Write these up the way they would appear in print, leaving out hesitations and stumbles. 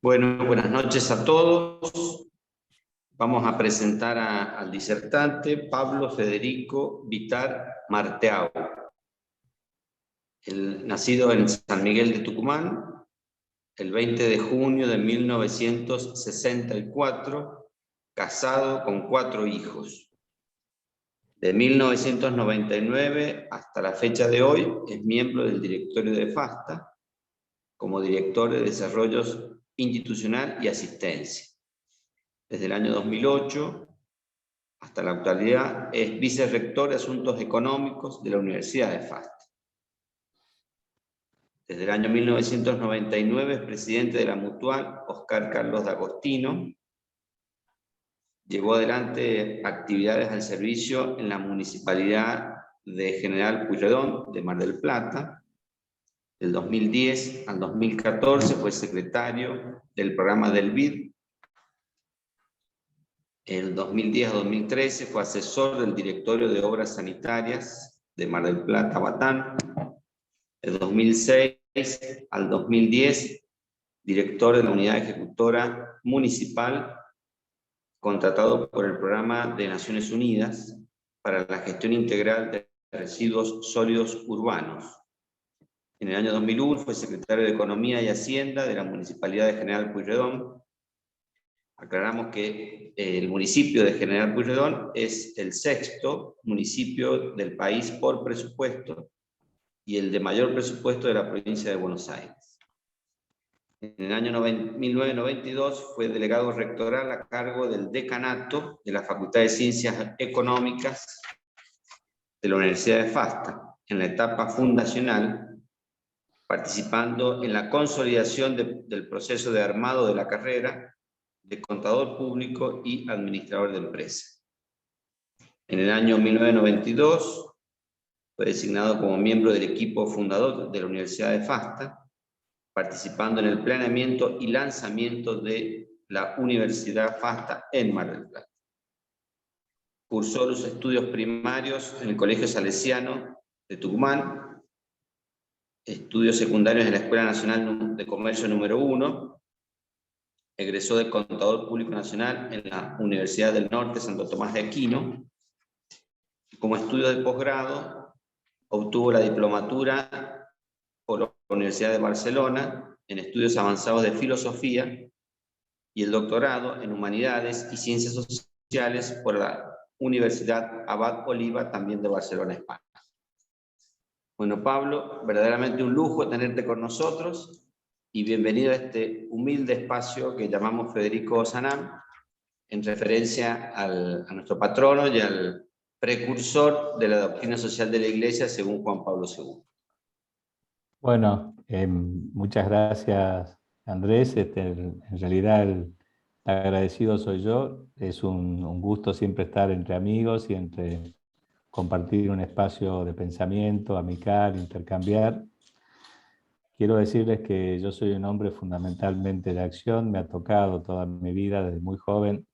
Bueno, buenas noches a todos. Vamos a presentar al disertante Pablo Federico Vitar Marteau. Nacido en San Miguel de Tucumán, el 20 de junio de 1964, casado con 4 hijos. De 1999 hasta la fecha de hoy es miembro del directorio de FASTA, como director de Desarrollos Institucional y Asistencia. Desde el año 2008 hasta la actualidad es vicerrector de Asuntos Económicos de la Universidad de FASTA. Desde el año 1999 es presidente de la Mutual Oscar Carlos D'Agostino. Llevó adelante actividades al servicio en la Municipalidad de General Pueyrredón de Mar del Plata. Del 2010 al 2014 fue secretario del programa del BID. En 2010 a 2013 fue asesor del Directorio de Obras Sanitarias de Mar del Plata, Batán. De 2006 al 2010, director de la Unidad Ejecutora Municipal, contratado por el Programa de Naciones Unidas para la Gestión Integral de Residuos Sólidos Urbanos. En el año 2001 fue secretario de Economía y Hacienda de la Municipalidad de General Pueyrredón. Aclaramos que el municipio de General Pueyrredón es el 6º municipio del país por presupuesto y el de mayor presupuesto de la provincia de Buenos Aires. En el año 1992 fue delegado rectoral a cargo del decanato de la Facultad de Ciencias Económicas de la Universidad de FASTA, en la etapa fundacional, participando en la consolidación del proceso de armado de la carrera de contador público y administrador de empresa. En el año 1992 fue designado como miembro del equipo fundador de la Universidad de FASTA, participando en el planeamiento y lanzamiento de la Universidad FASTA en Mar del Plata. Cursó los estudios primarios en el Colegio Salesiano de Tucumán, estudios secundarios en la Escuela Nacional de Comercio número 1, egresó de Contador Público Nacional en la Universidad del Norte Santo Tomás de Aquino. Como estudio de posgrado, obtuvo la diplomatura por la Universidad de Barcelona en estudios avanzados de filosofía y el doctorado en humanidades y ciencias sociales por la Universidad Abad Oliva, también de Barcelona, España. Bueno, Pablo, verdaderamente un lujo tenerte con nosotros y bienvenido a este humilde espacio que llamamos Federico Sanam, en referencia a nuestro patrono y al precursor de la doctrina social de la Iglesia según Juan Pablo II. Bueno, muchas gracias, Andrés. En realidad el agradecido soy yo. Es un gusto siempre estar entre amigos y compartir un espacio de pensamiento, amical, intercambiar. Quiero decirles que yo soy un hombre fundamentalmente de acción. Me ha tocado toda mi vida, desde muy joven,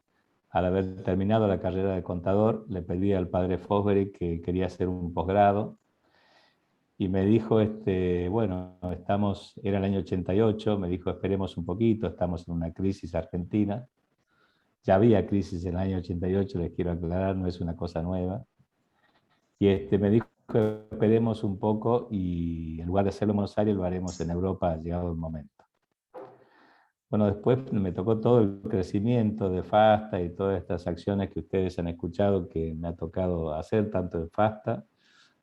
al haber terminado la carrera de contador, le pedí al padre Fosbury que quería hacer un posgrado. Y me dijo, bueno, era el año 88, me dijo, esperemos un poquito, estamos en una crisis argentina. Ya había crisis en el año 88, les quiero aclarar, no es una cosa nueva. Y me dijo, esperemos un poco y en lugar de hacerlo en Buenos Aires, lo haremos en Europa, llegado el momento. Bueno, después me tocó todo el crecimiento de FASTA y todas estas acciones que ustedes han escuchado que me ha tocado hacer, tanto en FASTA,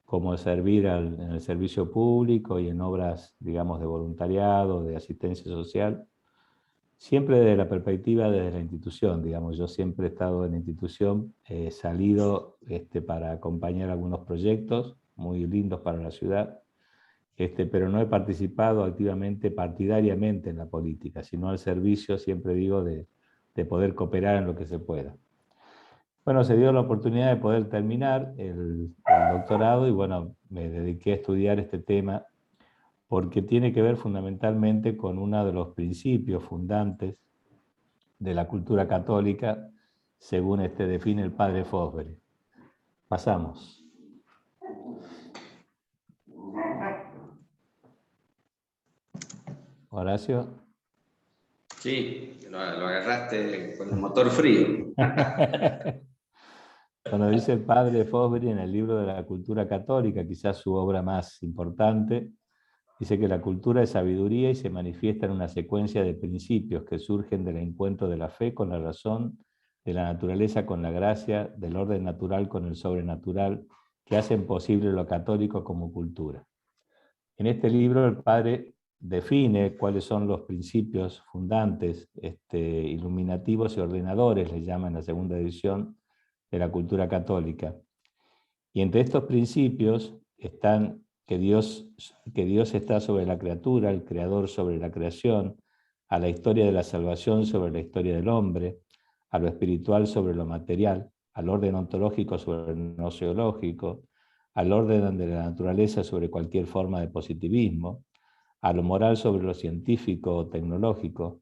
como servir en el servicio público y en obras, digamos, de voluntariado, de asistencia social, siempre desde la perspectiva desde la institución, digamos. Yo siempre he estado en la institución, he salido para acompañar algunos proyectos muy lindos para la ciudad, pero no he participado activamente, partidariamente en la política, sino al servicio, siempre digo, de poder cooperar en lo que se pueda. Bueno, se dio la oportunidad de poder terminar el doctorado y bueno, me dediqué a estudiar este tema porque tiene que ver fundamentalmente con uno de los principios fundantes de la cultura católica, según define el padre Fosbury. Pasamos. Horacio. Sí, lo agarraste con el motor frío. Cuando dice el padre Fosbury en el libro de la cultura católica, quizás su obra más importante, dice que la cultura es sabiduría y se manifiesta en una secuencia de principios que surgen del encuentro de la fe con la razón, de la naturaleza con la gracia, del orden natural con el sobrenatural, que hacen posible lo católico como cultura. En este libro el padre define cuáles son los principios fundantes, iluminativos y ordenadores, le llama en la segunda edición, de la cultura católica. Y entre estos principios están que Dios está sobre la criatura, el creador sobre la creación, a la historia de la salvación sobre la historia del hombre, a lo espiritual sobre lo material, al orden ontológico sobre lo noseológico, al orden de la naturaleza sobre cualquier forma de positivismo, a lo moral sobre lo científico o tecnológico,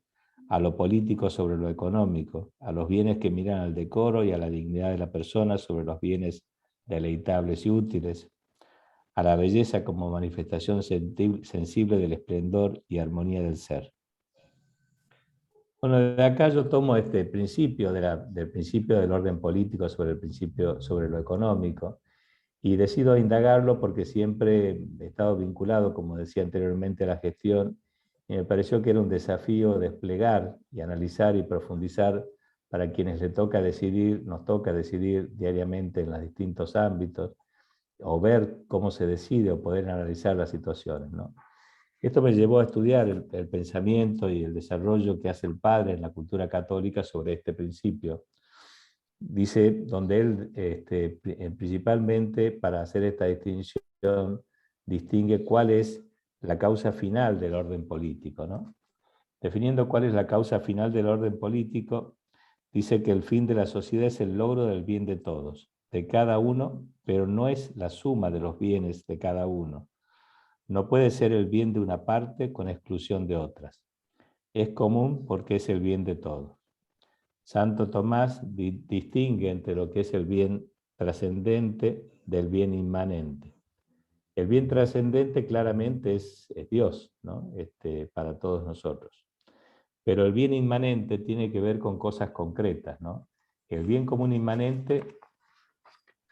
a lo político sobre lo económico, a los bienes que miran al decoro y a la dignidad de la persona sobre los bienes deleitables y útiles, a la belleza como manifestación sensible del esplendor y armonía del ser. Bueno, de acá yo tomo este principio del principio del orden político sobre el principio sobre lo económico y decido indagarlo porque siempre he estado vinculado, como decía anteriormente, a la gestión y me pareció que era un desafío desplegar y analizar y profundizar para quienes nos toca decidir diariamente en los distintos ámbitos, o ver cómo se decide o poder analizar las situaciones, ¿no? Esto me llevó a estudiar el pensamiento y el desarrollo que hace el padre en la cultura católica sobre este principio. Dice, donde él principalmente para hacer esta distinción, distingue cuál es la causa final del orden político, ¿no? Definiendo cuál es la causa final del orden político, dice que el fin de la sociedad es el logro del bien de todos, de cada uno, pero no es la suma de los bienes de cada uno. No puede ser el bien de una parte con exclusión de otras. Es común porque es el bien de todos. Santo Tomás distingue entre lo que es el bien trascendente del bien inmanente. El bien trascendente claramente es Dios, ¿no? Para todos nosotros. Pero el bien inmanente tiene que ver con cosas concretas, ¿no? El bien común inmanente,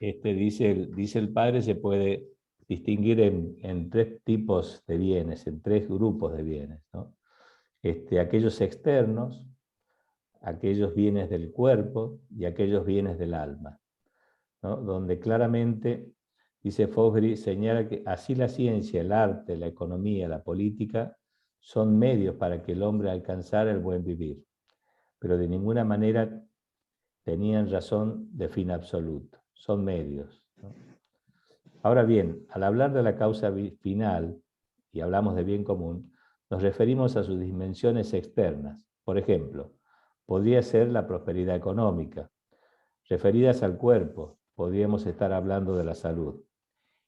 dice el padre, se puede distinguir en tres tipos de bienes, en tres grupos de bienes, ¿no? Aquellos externos, aquellos bienes del cuerpo y aquellos bienes del alma, ¿no? Donde claramente, dice Fosbury, señala que así la ciencia, el arte, la economía, la política son medios para que el hombre alcanzara el buen vivir, pero de ninguna manera tenían razón de fin absoluto, son medios, ¿no? Ahora bien, al hablar de la causa final, y hablamos de bien común, nos referimos a sus dimensiones externas. Por ejemplo, podría ser la prosperidad económica. Referidas al cuerpo, podríamos estar hablando de la salud.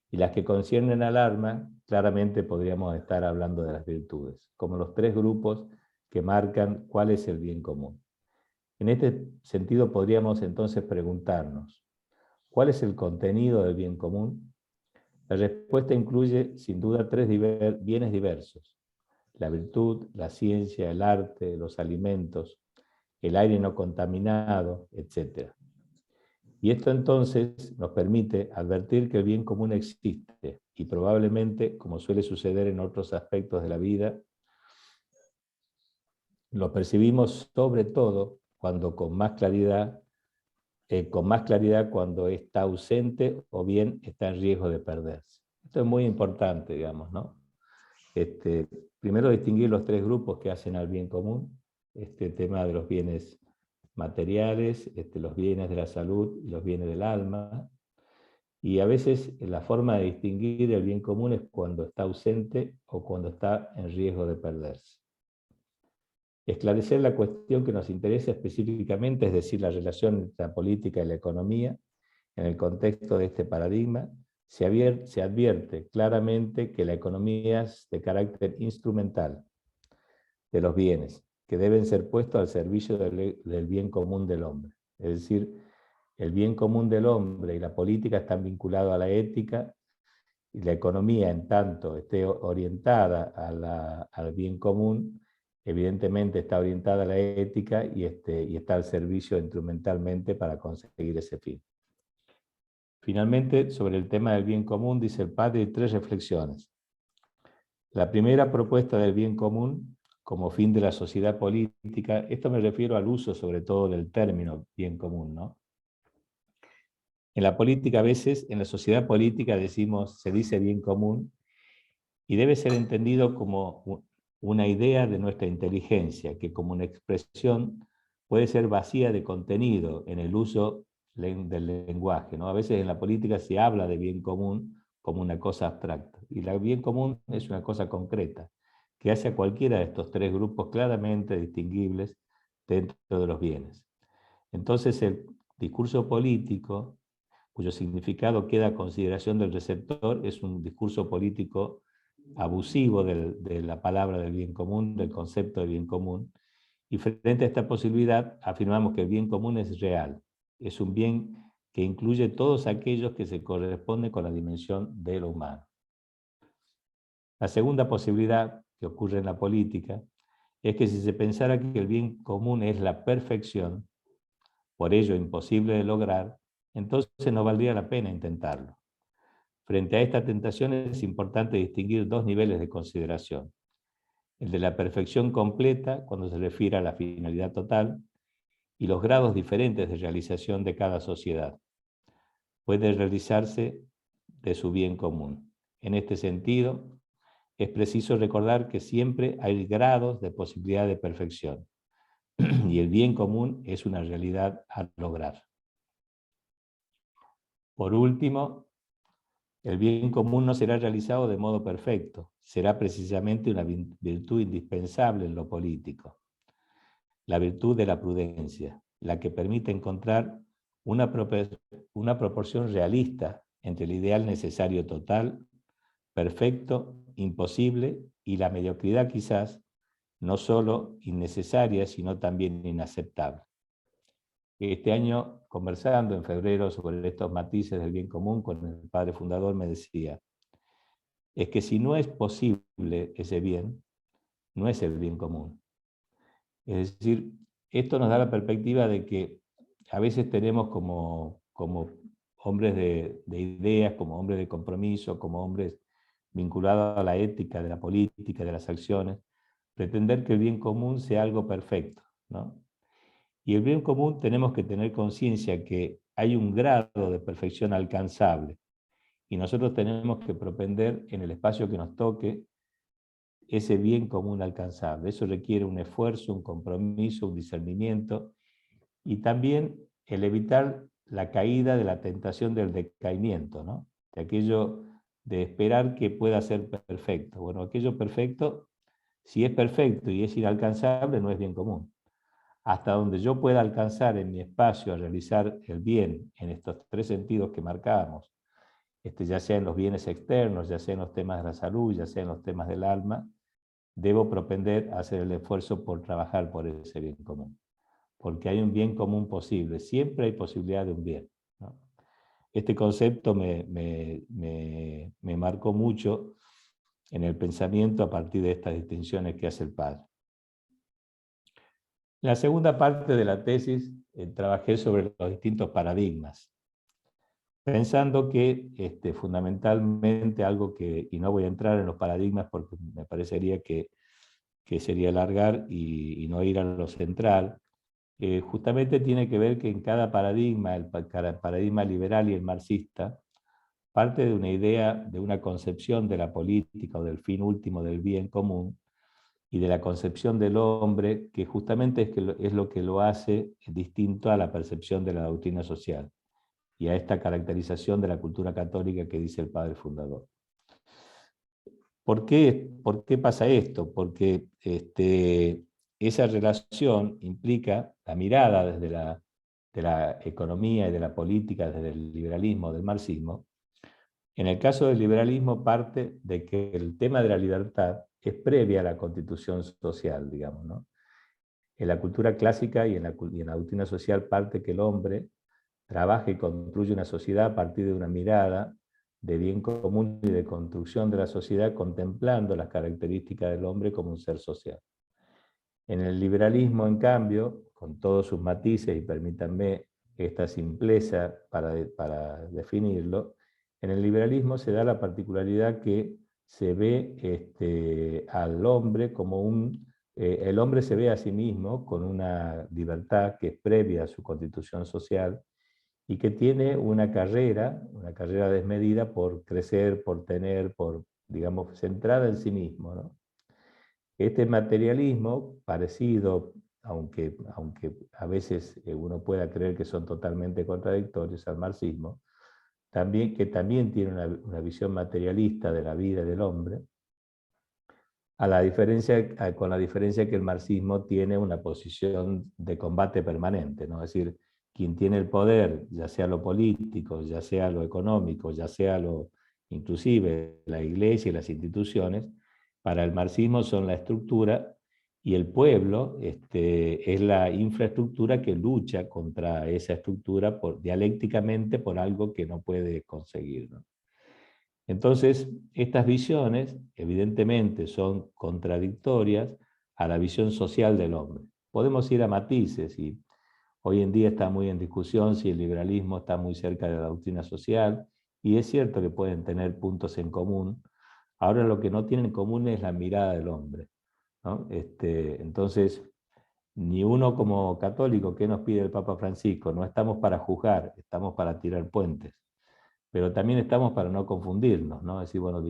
Y las que conciernen al alma, claramente podríamos estar hablando de las virtudes, como los tres grupos que marcan cuál es el bien común. En este sentido podríamos entonces preguntarnos, ¿cuál es el contenido del bien común? La respuesta incluye sin duda tres bienes diversos: la virtud, la ciencia, el arte, los alimentos, el aire no contaminado, etc. Y esto entonces nos permite advertir que el bien común existe y probablemente, como suele suceder en otros aspectos de la vida, lo percibimos sobre todo cuando con más claridad cuando está ausente o bien está en riesgo de perderse. Esto es muy importante, digamos, ¿no? Primero distinguir los tres grupos que hacen al bien común, este tema de los bienes materiales, los bienes de la salud y los bienes del alma. Y a veces la forma de distinguir el bien común es cuando está ausente o cuando está en riesgo de perderse. Esclarecer la cuestión que nos interesa específicamente, es decir, la relación entre la política y la economía, en el contexto de este paradigma, se advierte claramente que la economía es de carácter instrumental de los bienes, que deben ser puestos al servicio del bien común del hombre. Es decir, el bien común del hombre y la política están vinculados a la ética, y la economía, en tanto esté orientada al bien común, evidentemente está orientada a la ética y está al servicio instrumentalmente para conseguir ese fin. Finalmente, sobre el tema del bien común, dice el padre, hay 3 reflexiones. La primera propuesta del bien común como fin de la sociedad política, esto me refiero al uso sobre todo del término bien común, ¿no? En la política a veces, en la sociedad política se dice bien común y debe ser entendido como una idea de nuestra inteligencia, que como una expresión puede ser vacía de contenido en el uso del lenguaje, ¿no? A veces en la política se habla de bien común como una cosa abstracta, y el bien común es una cosa concreta, que hace a cualquiera de estos 3 grupos claramente distinguibles dentro de los bienes. Entonces el discurso político, cuyo significado queda a consideración del receptor, es un discurso político abusivo de la palabra del bien común, del concepto de bien común, y frente a esta posibilidad afirmamos que el bien común es real, es un bien que incluye todos aquellos que se corresponden con la dimensión de lo humano. La segunda posibilidad que ocurre en la política es que si se pensara que el bien común es la perfección, por ello imposible de lograr, entonces no valdría la pena intentarlo. Frente a esta tentación es importante distinguir 2 niveles de consideración. El de la perfección completa, cuando se refiere a la finalidad total, y los grados diferentes de realización de cada sociedad. Puede realizarse de su bien común. En este sentido, es preciso recordar que siempre hay grados de posibilidad de perfección, y el bien común es una realidad a lograr. Por último, el bien común no será realizado de modo perfecto, será precisamente una virtud indispensable en lo político, la virtud de la prudencia, la que permite encontrar una proporción realista entre el ideal necesario total, perfecto, imposible, y la mediocridad quizás, no solo innecesaria, sino también inaceptable. Este año, conversando en febrero sobre estos matices del bien común con el padre fundador, me decía, es que si no es posible ese bien, no es el bien común. Es decir, esto nos da la perspectiva de que a veces tenemos como hombres de ideas, como hombres de compromiso, como hombres vinculados a la ética de la política, de las acciones, pretender que el bien común sea algo perfecto, ¿no? Y el bien común tenemos que tener conciencia que hay un grado de perfección alcanzable, y nosotros tenemos que propender en el espacio que nos toque ese bien común alcanzable. Eso requiere un esfuerzo, un compromiso, un discernimiento, y también el evitar la caída de la tentación del decaimiento, ¿no? De aquello de esperar que pueda ser perfecto. Bueno, aquello perfecto, si es perfecto y es inalcanzable, no es bien común. Hasta donde yo pueda alcanzar en mi espacio a realizar el bien en estos 3 sentidos que marcábamos, ya sea en los bienes externos, ya sea en los temas de la salud, ya sea en los temas del alma, debo propender a hacer el esfuerzo por trabajar por ese bien común. Porque hay un bien común posible, siempre hay posibilidad de un bien, ¿no? Este concepto me marcó mucho en el pensamiento a partir de estas distinciones que hace el padre. En la segunda parte de la tesis trabajé sobre los distintos paradigmas, pensando que fundamentalmente algo que, y no voy a entrar en los paradigmas porque me parecería que sería alargar y no ir a lo central, justamente tiene que ver que en cada paradigma, el paradigma liberal y el marxista, parte de una idea, de una concepción de la política o del fin último del bien común, y de la concepción del hombre, que justamente es lo que lo hace distinto a la percepción de la doctrina social y a esta caracterización de la cultura católica que dice el padre fundador. ¿Por qué pasa esto? Porque esa relación implica la mirada desde de la economía y de la política, desde el liberalismo, del marxismo. En el caso del liberalismo parte de que el tema de la libertad es previa a la constitución social, digamos, ¿no? En la cultura clásica y en la doctrina social parte que el hombre trabaja y construye una sociedad a partir de una mirada de bien común y de construcción de la sociedad, contemplando las características del hombre como un ser social. En el liberalismo, en cambio, con todos sus matices, y permítanme esta simpleza para definirlo, en el liberalismo se da la particularidad que se ve al hombre como el hombre se ve a sí mismo con una libertad que es previa a su constitución social y que tiene una carrera desmedida por crecer, por tener, digamos, centrada en sí mismo, ¿no? Este materialismo, parecido, aunque a veces uno pueda creer que son totalmente contradictorios al marxismo, que también tiene una visión materialista de la vida del hombre, con la diferencia que el marxismo tiene una posición de combate permanente, ¿no? Es decir, quien tiene el poder, ya sea lo político, ya sea lo económico, ya sea inclusive la iglesia y las instituciones, para el marxismo son la estructura y el pueblo es la infraestructura que lucha contra esa estructura dialécticamente por algo que no puede conseguir, ¿no? Entonces, estas visiones evidentemente son contradictorias a la visión social del hombre. Podemos ir a matices y hoy en día está muy en discusión si el liberalismo está muy cerca de la doctrina social y es cierto que pueden tener puntos en común. Ahora lo que no tienen en común es la mirada del hombre, ¿no? Entonces, ni uno como católico, ¿qué nos pide el Papa Francisco? No estamos para juzgar, estamos para tirar puentes. Pero también estamos para no confundirnos, ¿no? Es decir, bueno,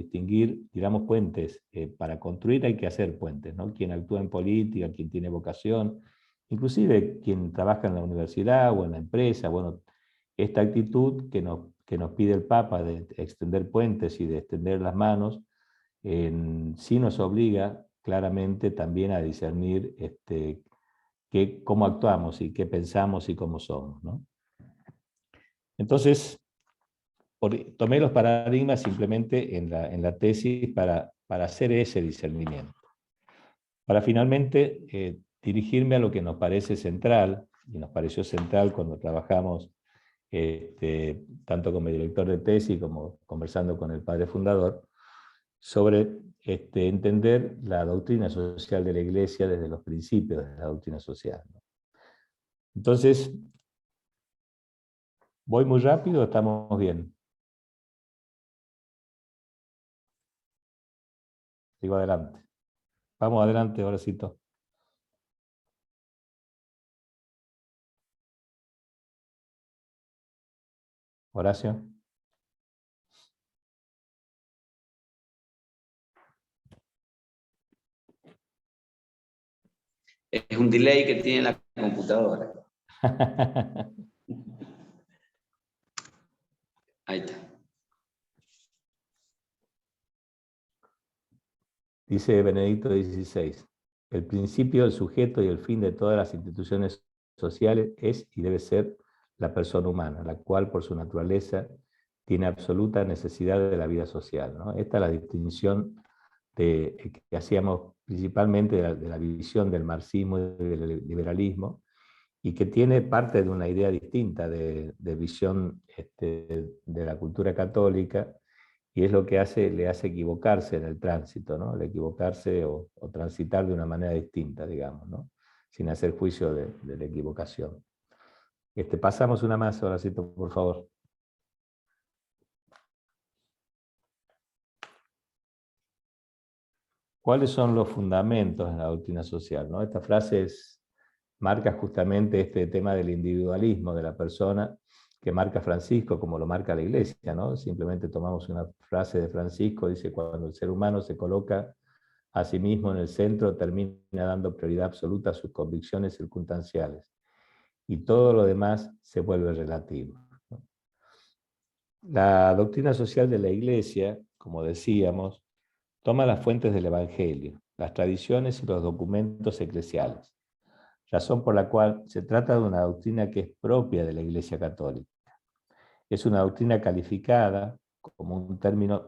tiramos puentes. Para construir hay que hacer puentes, ¿no? Quien actúa en política, quien tiene vocación, inclusive quien trabaja en la universidad o en la empresa, bueno, esta actitud que nos pide el Papa de extender puentes y de extender las manos, sí nos obliga claramente también a discernir cómo actuamos y qué pensamos y cómo somos, ¿no? Entonces, tomé los paradigmas simplemente en la tesis para hacer ese discernimiento. Para finalmente dirigirme a lo que nos parece central, y nos pareció central cuando trabajamos tanto como director de tesis como conversando con el padre fundador, sobre entender la doctrina social de la Iglesia desde los principios de la doctrina social, ¿no? Entonces, ¿voy muy rápido o estamos bien? Sigo adelante. Vamos adelante, Horacito. Horacio. Es un delay que tiene la computadora. Ahí está. Dice Benedicto XVI, el principio, el sujeto y el fin de todas las instituciones sociales es y debe ser la persona humana, la cual por su naturaleza tiene absoluta necesidad de la vida social, ¿no? Esta es la distinción que hacíamos principalmente de la visión del marxismo y del liberalismo, y que tiene parte de una idea distinta de visión de la cultura católica, y es lo que le hace equivocarse en el tránsito, ¿no? El equivocarse o transitar de una manera distinta, digamos, ¿no? Sin hacer juicio de la equivocación. Pasamos una más, Horacito, por favor. ¿Cuáles son los fundamentos de la doctrina social, ¿no? Esta frase marca justamente este tema del individualismo de la persona que marca Francisco, como lo marca la Iglesia, ¿no? Simplemente tomamos una frase de Francisco, dice, cuando el ser humano se coloca a sí mismo en el centro, termina dando prioridad absoluta a sus convicciones circunstanciales, y todo lo demás se vuelve relativo, ¿no? La doctrina social de la Iglesia, como decíamos, toma las fuentes del Evangelio, las tradiciones y los documentos eclesiales, razón por la cual se trata de una doctrina que es propia de la Iglesia Católica. Es una doctrina calificada como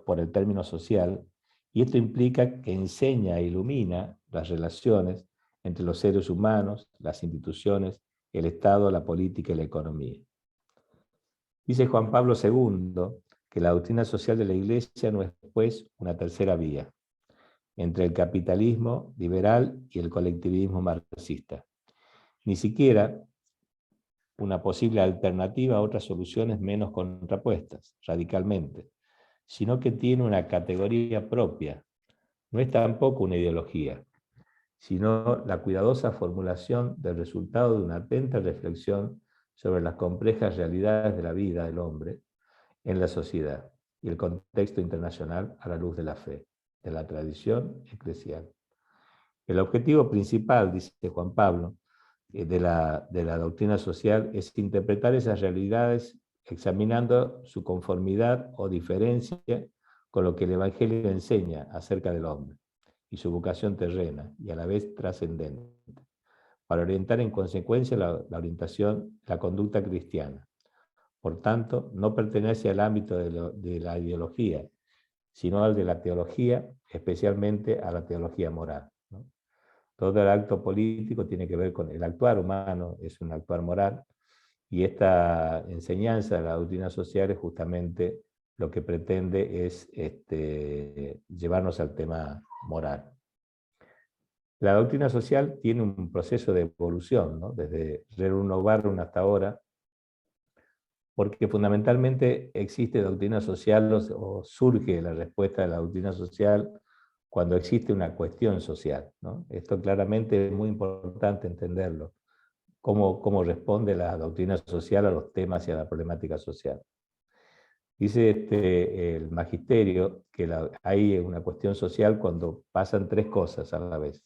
por el término social, y esto implica que enseña e ilumina las relaciones entre los seres humanos, las instituciones, el Estado, la política y la economía. Dice Juan Pablo II que la doctrina social de la Iglesia no es, pues, una tercera vía. entre el capitalismo liberal y el colectivismo marxista. Ni siquiera una posible alternativa a otras soluciones menos contrapuestas, radicalmente, sino que tiene una categoría propia. No es tampoco una ideología, sino la cuidadosa formulación del resultado de una atenta reflexión sobre las complejas realidades de la vida del hombre en la sociedad y el contexto internacional a la luz de la fe, de la tradición eclesial. El objetivo principal, dice Juan Pablo, de la doctrina social es interpretar esas realidades examinando su conformidad o diferencia con lo que el Evangelio enseña acerca del hombre y su vocación terrena y a la vez trascendente, para orientar en consecuencia la conducta cristiana. Por tanto, no pertenece al ámbito de la ideología, sino al de la teología, especialmente a la teología moral, ¿no? Todo el acto político tiene que ver con el actuar humano, es un actuar moral, y esta enseñanza de la doctrina social es justamente lo que pretende es llevarnos al tema moral. La doctrina social tiene un proceso de evolución, ¿no? Desde Rerum Novarum hasta ahora, porque fundamentalmente existe doctrina social o surge la respuesta de la doctrina social cuando existe una cuestión social, ¿no? Esto claramente es muy importante entenderlo, cómo responde la doctrina social a los temas y a la problemática social. Dice el magisterio que hay una cuestión social cuando pasan tres cosas a la vez.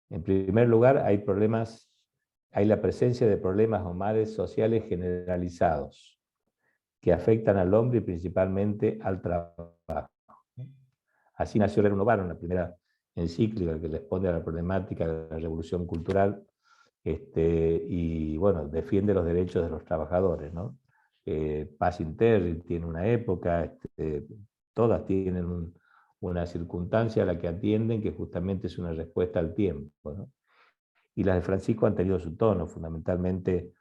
En primer lugar, hay la presencia de problemas o males sociales generalizados que afectan al hombre y principalmente al trabajo. Así nació Rerum Novarum, la primera encíclica que responde a la problemática de la revolución cultural y bueno, defiende los derechos de los trabajadores, ¿no? Paz Inter tiene una época, todas tienen una circunstancia a la que atienden que justamente es una respuesta al tiempo, ¿no? Y las de Francisco han tenido su tono, fundamentalmente.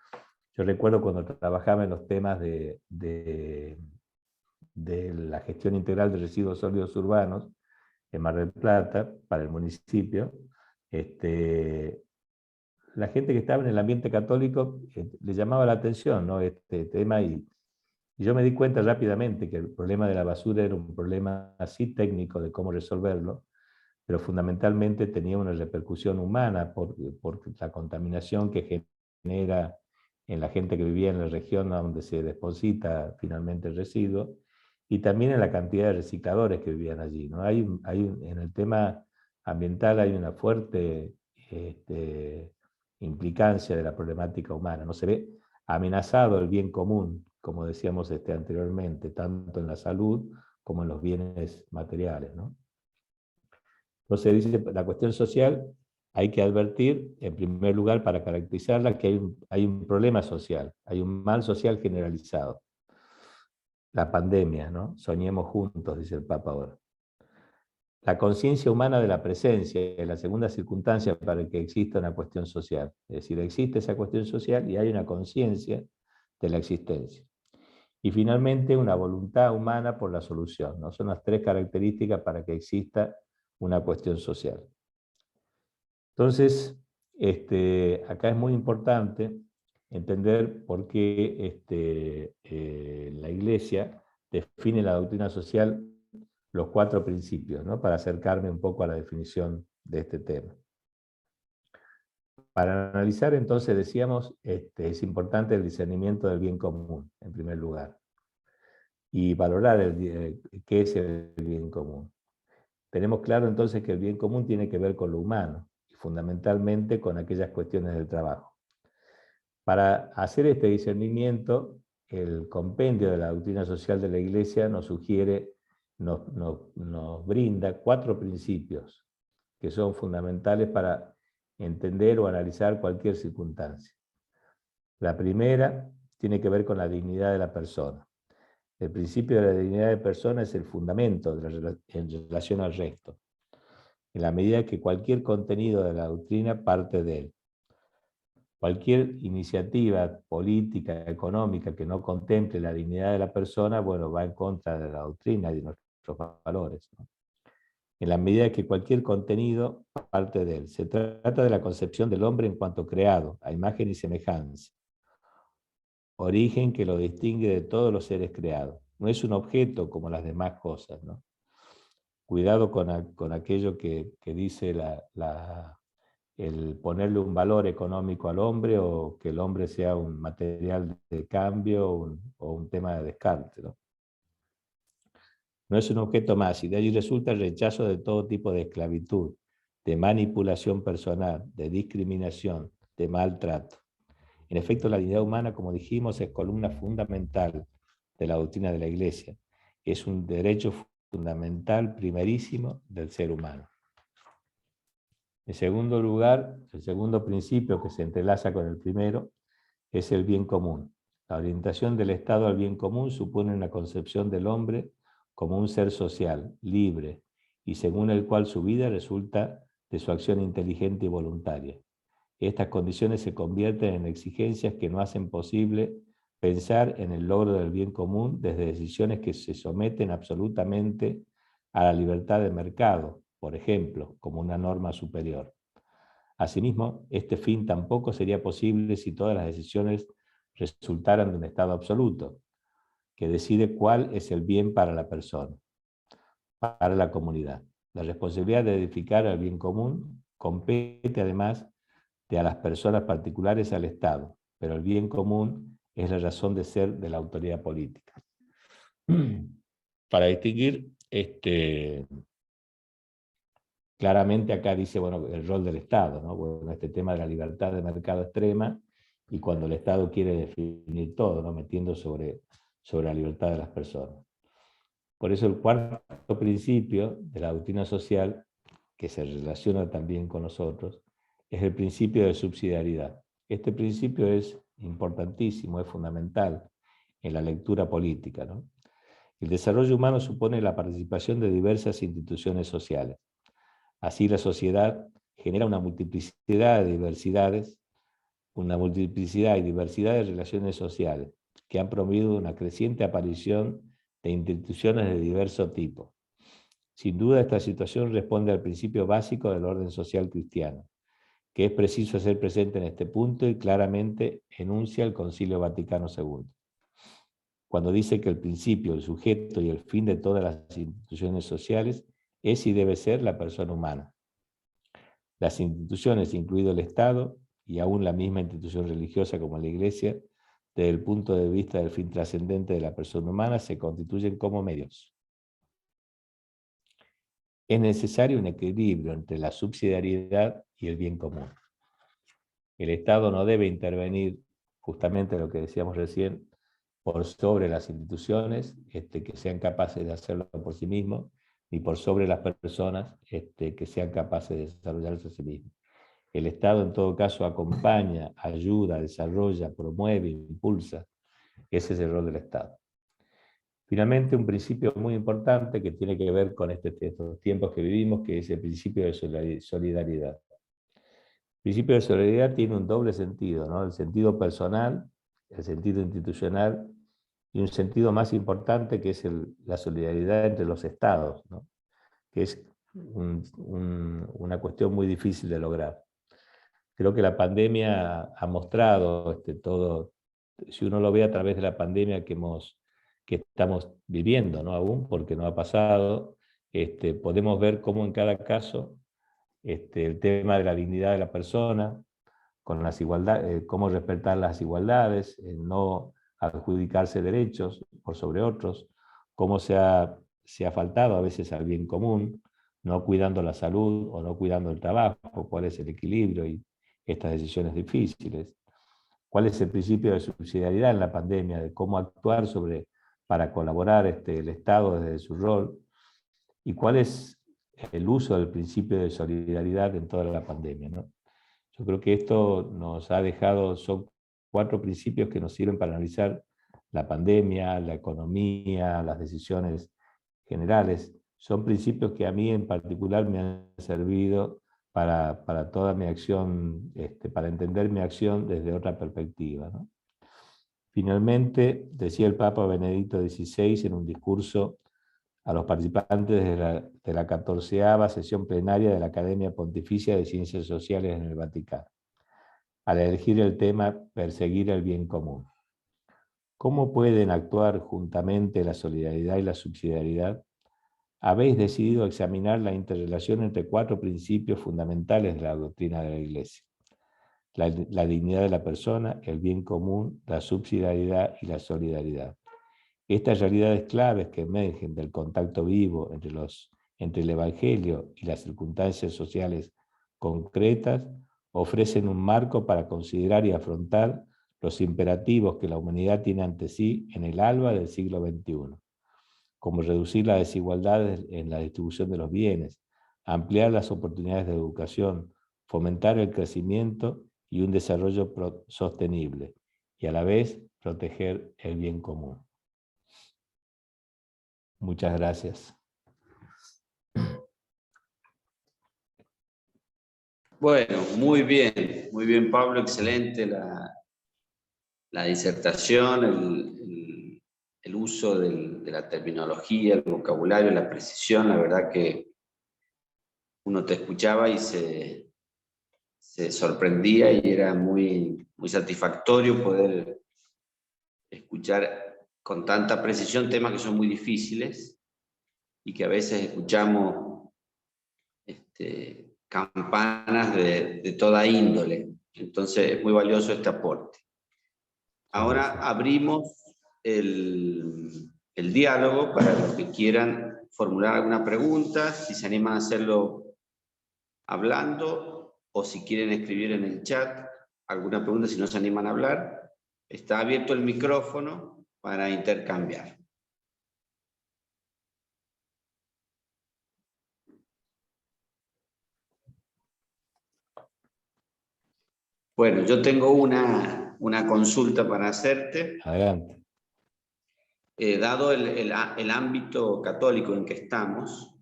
Yo recuerdo cuando trabajaba en los temas de la gestión integral de residuos sólidos urbanos en Mar del Plata, para el municipio, la gente que estaba en el ambiente católico le llamaba la atención, ¿no? Este tema y yo me di cuenta rápidamente que el problema de la basura era un problema así técnico de cómo resolverlo, pero fundamentalmente tenía una repercusión humana por la contaminación que genera en la gente que vivía en la región donde se deposita finalmente el residuo, y también en la cantidad de recicladores que vivían allí, ¿no? En el tema ambiental hay una fuerte implicancia de la problemática humana, no se ve amenazado el bien común, como decíamos anteriormente, tanto en la salud como en los bienes materiales, ¿no? Entonces dice, la cuestión social hay que advertir, en primer lugar, para caracterizarla, que hay un problema social, hay un mal social generalizado. La pandemia, ¿no? Soñemos juntos, dice el Papa ahora. La conciencia humana de la presencia es la segunda circunstancia para que exista una cuestión social. Es decir, existe esa cuestión social y hay una conciencia de la existencia. Y finalmente, una voluntad humana por la solución, ¿no? Son las tres características para que exista una cuestión social. Entonces, acá es muy importante entender por qué la Iglesia define la doctrina social los 4 principios, ¿no? Para acercarme un poco a la definición de este tema. Para analizar, entonces, decíamos, es importante el discernimiento del bien común, en primer lugar, y valorar qué es el bien común. Tenemos claro entonces que el bien común tiene que ver con lo humano, y fundamentalmente con aquellas cuestiones del trabajo. Para hacer este discernimiento, el compendio de la doctrina social de la Iglesia nos sugiere, nos brinda 4 principios que son fundamentales para entender o analizar cualquier circunstancia. La primera tiene que ver con la dignidad de la persona. El principio de la dignidad de la persona es el fundamento en relación al resto, en la medida que cualquier contenido de la doctrina parte de él. Cualquier iniciativa política, económica que no contemple la dignidad de la persona, bueno, va en contra de la doctrina y de nuestros valores, ¿no? en la medida que cualquier contenido parte de él. Se trata de la concepción del hombre en cuanto creado, a imagen y semejanza, origen que lo distingue de todos los seres creados. No es un objeto como las demás cosas, ¿no? Cuidado con aquello que dice el ponerle un valor económico al hombre, o que el hombre sea un material de cambio o un tema de descarte, ¿no? No es un objeto más, y de ahí resulta el rechazo de todo tipo de esclavitud, de manipulación personal, de discriminación, de maltrato. En efecto, la dignidad humana, como dijimos, es columna fundamental de la doctrina de la Iglesia. Es un derecho fundamental primerísimo del ser humano. En segundo lugar, el segundo principio que se entrelaza con el primero es el bien común. La orientación del Estado al bien común supone una concepción del hombre como un ser social, libre, y según el cual su vida resulta de su acción inteligente y voluntaria. Estas condiciones se convierten en exigencias que no hacen posible pensar en el logro del bien común desde decisiones que se someten absolutamente a la libertad de mercado, por ejemplo, como una norma superior. Asimismo, este fin tampoco sería posible si todas las decisiones resultaran de un Estado absoluto, que decide cuál es el bien para la persona, para la comunidad. La responsabilidad de edificar el bien común compete además de a las personas particulares al Estado, pero el bien común es la razón de ser de la autoridad política. Para distinguir, claramente acá dice, bueno, el rol del Estado, ¿no? Bueno, este tema de la libertad de mercado extrema, y cuando el Estado quiere definir todo, ¿no? Metiendo sobre la libertad de las personas. Por eso el cuarto principio de la doctrina social, que se relaciona también con nosotros, es el principio de subsidiariedad. Este principio es importantísimo, es fundamental en la lectura política, ¿no? El desarrollo humano supone la participación de diversas instituciones sociales. Así la sociedad genera una multiplicidad de diversidades, una multiplicidad y diversidad de relaciones sociales, que han promovido una creciente aparición de instituciones de diverso tipo. Sin duda, esta situación responde al principio básico del orden social cristiano, que es preciso hacer presente en este punto y claramente enuncia el Concilio Vaticano II, cuando dice que el principio, el sujeto y el fin de todas las instituciones sociales es y debe ser la persona humana. Las instituciones, incluido el Estado, y aún la misma institución religiosa como la Iglesia, desde el punto de vista del fin trascendente de la persona humana, se constituyen como medios. Es necesario un equilibrio entre la subsidiariedad y el bien común. El Estado no debe intervenir, justamente lo que decíamos recién, por sobre las instituciones, que sean capaces de hacerlo por sí mismos, ni por sobre las personas que sean capaces de desarrollarse a sí mismos. El Estado en todo caso acompaña, ayuda, desarrolla, promueve, impulsa. Ese es el rol del Estado. Finalmente, un principio muy importante que tiene que ver con estos tiempos que vivimos, que es el principio de solidaridad. El principio de solidaridad tiene un doble sentido, ¿no? El sentido personal, el sentido institucional, y un sentido más importante que es la solidaridad entre los estados, ¿no? Que es una cuestión muy difícil de lograr. Creo que la pandemia ha mostrado todo, si uno lo ve a través de la pandemia que estamos viviendo, ¿no? Aún, porque no ha pasado, podemos ver cómo en cada caso el tema de la dignidad de la persona, con las igualdades, cómo respetar las igualdades, no adjudicarse derechos por sobre otros, cómo se ha faltado a veces al bien común, no cuidando la salud o no cuidando el trabajo, cuál es el equilibrio y estas decisiones difíciles. ¿Cuál es el principio de subsidiariedad en la pandemia? De cómo actuar para colaborar el Estado desde su rol. ¿Y cuál es el uso del principio de solidaridad en toda la pandemia, ¿no? Yo creo que esto nos ha dejado, son 4 principios que nos sirven para analizar la pandemia, la economía, las decisiones generales. Son principios que a mí en particular me han servido para toda mi acción, para entender mi acción desde otra perspectiva, ¿no? Finalmente, decía el Papa Benedicto XVI en un discurso a los participantes de la 14ª sesión plenaria de la Academia Pontificia de Ciencias Sociales en el Vaticano, al elegir el tema Perseguir el bien común. ¿Cómo pueden actuar juntamente la solidaridad y la subsidiariedad? Habéis decidido examinar la interrelación entre 4 principios fundamentales de la doctrina de la Iglesia: la dignidad de la persona, el bien común, la subsidiariedad y la solidaridad. Estas realidades claves que emergen del contacto vivo entre el Evangelio y las circunstancias sociales concretas ofrecen un marco para considerar y afrontar los imperativos que la humanidad tiene ante sí en el alba del siglo XXI, como reducir las desigualdades en la distribución de los bienes, ampliar las oportunidades de educación, fomentar el crecimiento y un desarrollo sostenible, y a la vez proteger el bien común. Muchas gracias. Bueno, muy bien Pablo, excelente la disertación, el uso de la terminología, el vocabulario, la precisión. La verdad que uno te escuchaba y se sorprendía, y era muy satisfactorio poder escuchar con tanta precisión temas que son muy difíciles y que a veces escuchamos campanas de toda índole. Entonces es muy valioso este aporte. Ahora abrimos el diálogo para los que quieran formular alguna pregunta, si se animan a hacerlo hablando o si quieren escribir en el chat alguna pregunta, si no se animan a hablar. Está abierto el micrófono para intercambiar. Bueno, yo tengo una consulta para hacerte. Adelante. Dado el ámbito católico en que estamos,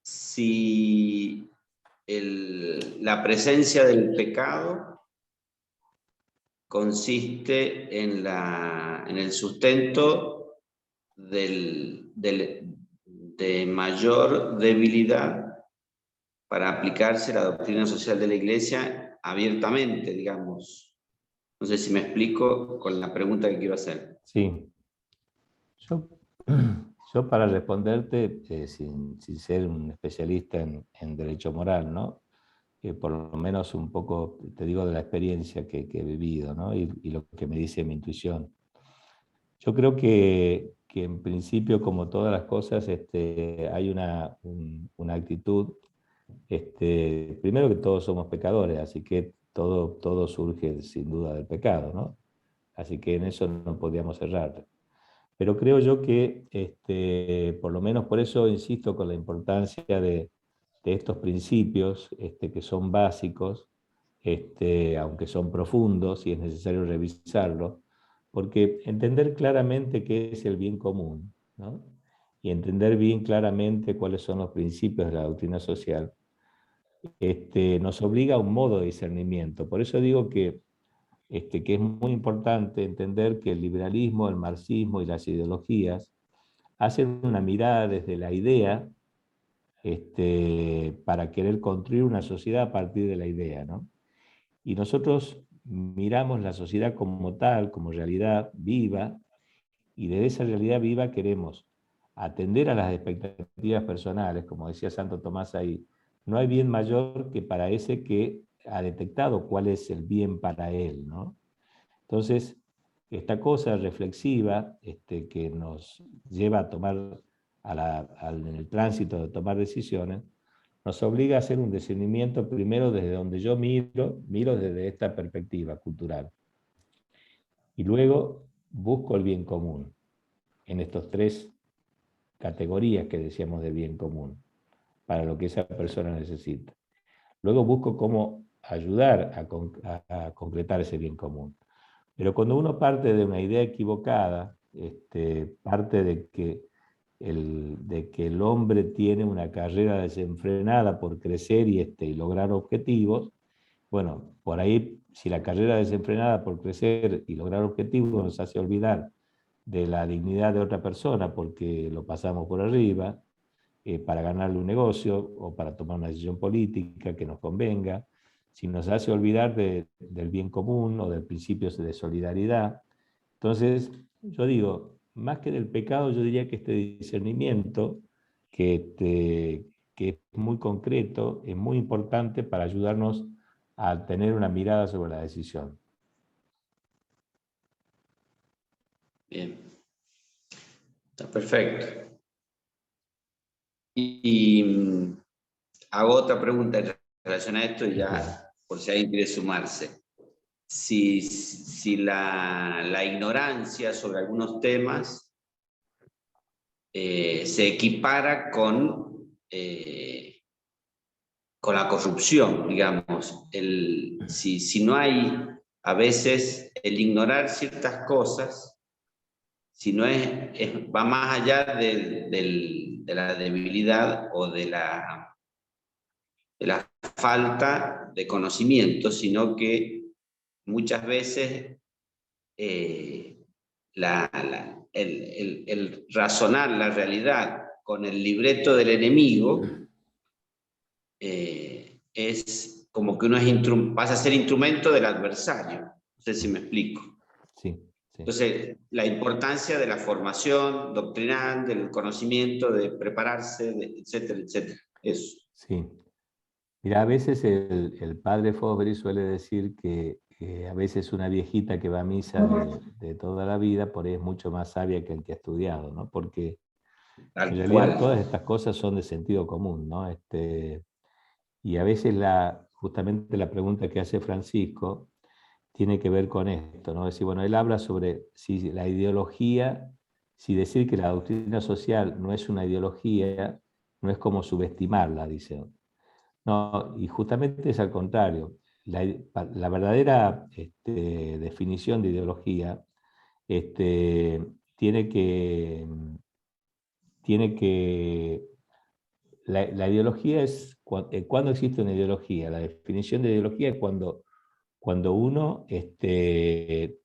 si la presencia del pecado consiste en el sustento de mayor debilidad para aplicarse la doctrina social de la Iglesia abiertamente, digamos. No sé si me explico con la pregunta que quiero hacer. Sí. Yo para responderte, sin ser un especialista en derecho moral, ¿no? Por lo menos un poco, te digo, de la experiencia que he vivido, ¿no? Y lo que me dice mi intuición. Yo creo que en principio, como todas las cosas, hay una actitud, primero que todos somos pecadores, así que todo surge sin duda del pecado, ¿no? Así que en eso no podíamos errar. Pero creo yo que, por lo menos por eso insisto con la importancia de estos principios que son básicos, aunque son profundos y es necesario revisarlos, porque entender claramente qué es el bien común, ¿no? Y entender bien claramente cuáles son los principios de la doctrina social, nos obliga a un modo de discernimiento. Por eso digo que es muy importante entender que el liberalismo, el marxismo y las ideologías hacen una mirada desde la idea para querer construir una sociedad a partir de la idea, ¿no? Y nosotros miramos la sociedad como tal, como realidad viva, y de esa realidad viva queremos atender a las expectativas personales, como decía Santo Tomás ahí. No hay bien mayor que para ese que ha detectado cuál es el bien para él, ¿no? Entonces, esta cosa reflexiva que nos lleva a tomar, en el tránsito de tomar decisiones, nos obliga a hacer un discernimiento primero desde donde yo miro desde esta perspectiva cultural. Y luego busco el bien común en estas 3 categorías que decíamos de bien común, para lo que esa persona necesita. Luego busco cómo ayudar a concretar ese bien común. Pero cuando uno parte de una idea equivocada, parte de que el hombre tiene una carrera desenfrenada por crecer y lograr objetivos, bueno, por ahí, si la carrera desenfrenada por crecer y lograr objetivos nos hace olvidar de la dignidad de otra persona porque lo pasamos por arriba, para ganarle un negocio o para tomar una decisión política que nos convenga, si nos hace olvidar del bien común o del principio de solidaridad. Entonces, yo digo, más que del pecado, yo diría que este discernimiento, que es muy concreto, es muy importante para ayudarnos a tener una mirada sobre la decisión. Bien, está perfecto. Y hago otra pregunta en relación a esto, ya por si alguien quiere sumarse. Si la ignorancia sobre algunos temas se equipara con la corrupción, digamos. Si no hay, a veces, el ignorar ciertas cosas, si no va más allá de la debilidad o de la falta de conocimiento, sino que muchas veces el razonar la realidad con el libreto del enemigo es como que uno pasa a ser instrumento del adversario. No sé si me explico. Sí, sí. Entonces, la importancia de la formación doctrinal, del conocimiento, de prepararse, etcétera, etcétera. Eso. Sí. Mira, a veces el padre Fosbury suele decir que a veces una viejita que va a misa de toda la vida por ahí es mucho más sabia que el que ha estudiado, ¿no? Porque en realidad todas estas cosas son de sentido común, ¿no? Y a veces justamente la pregunta que hace Francisco tiene que ver con esto, ¿no? Es decir, bueno, él habla sobre si la ideología, si decir que la doctrina social no es una ideología, no es como subestimarla, dice. No, y justamente es al contrario. La verdadera definición de ideología tiene que la ideología es, ¿cuándo existe una ideología? La definición de ideología es cuando uno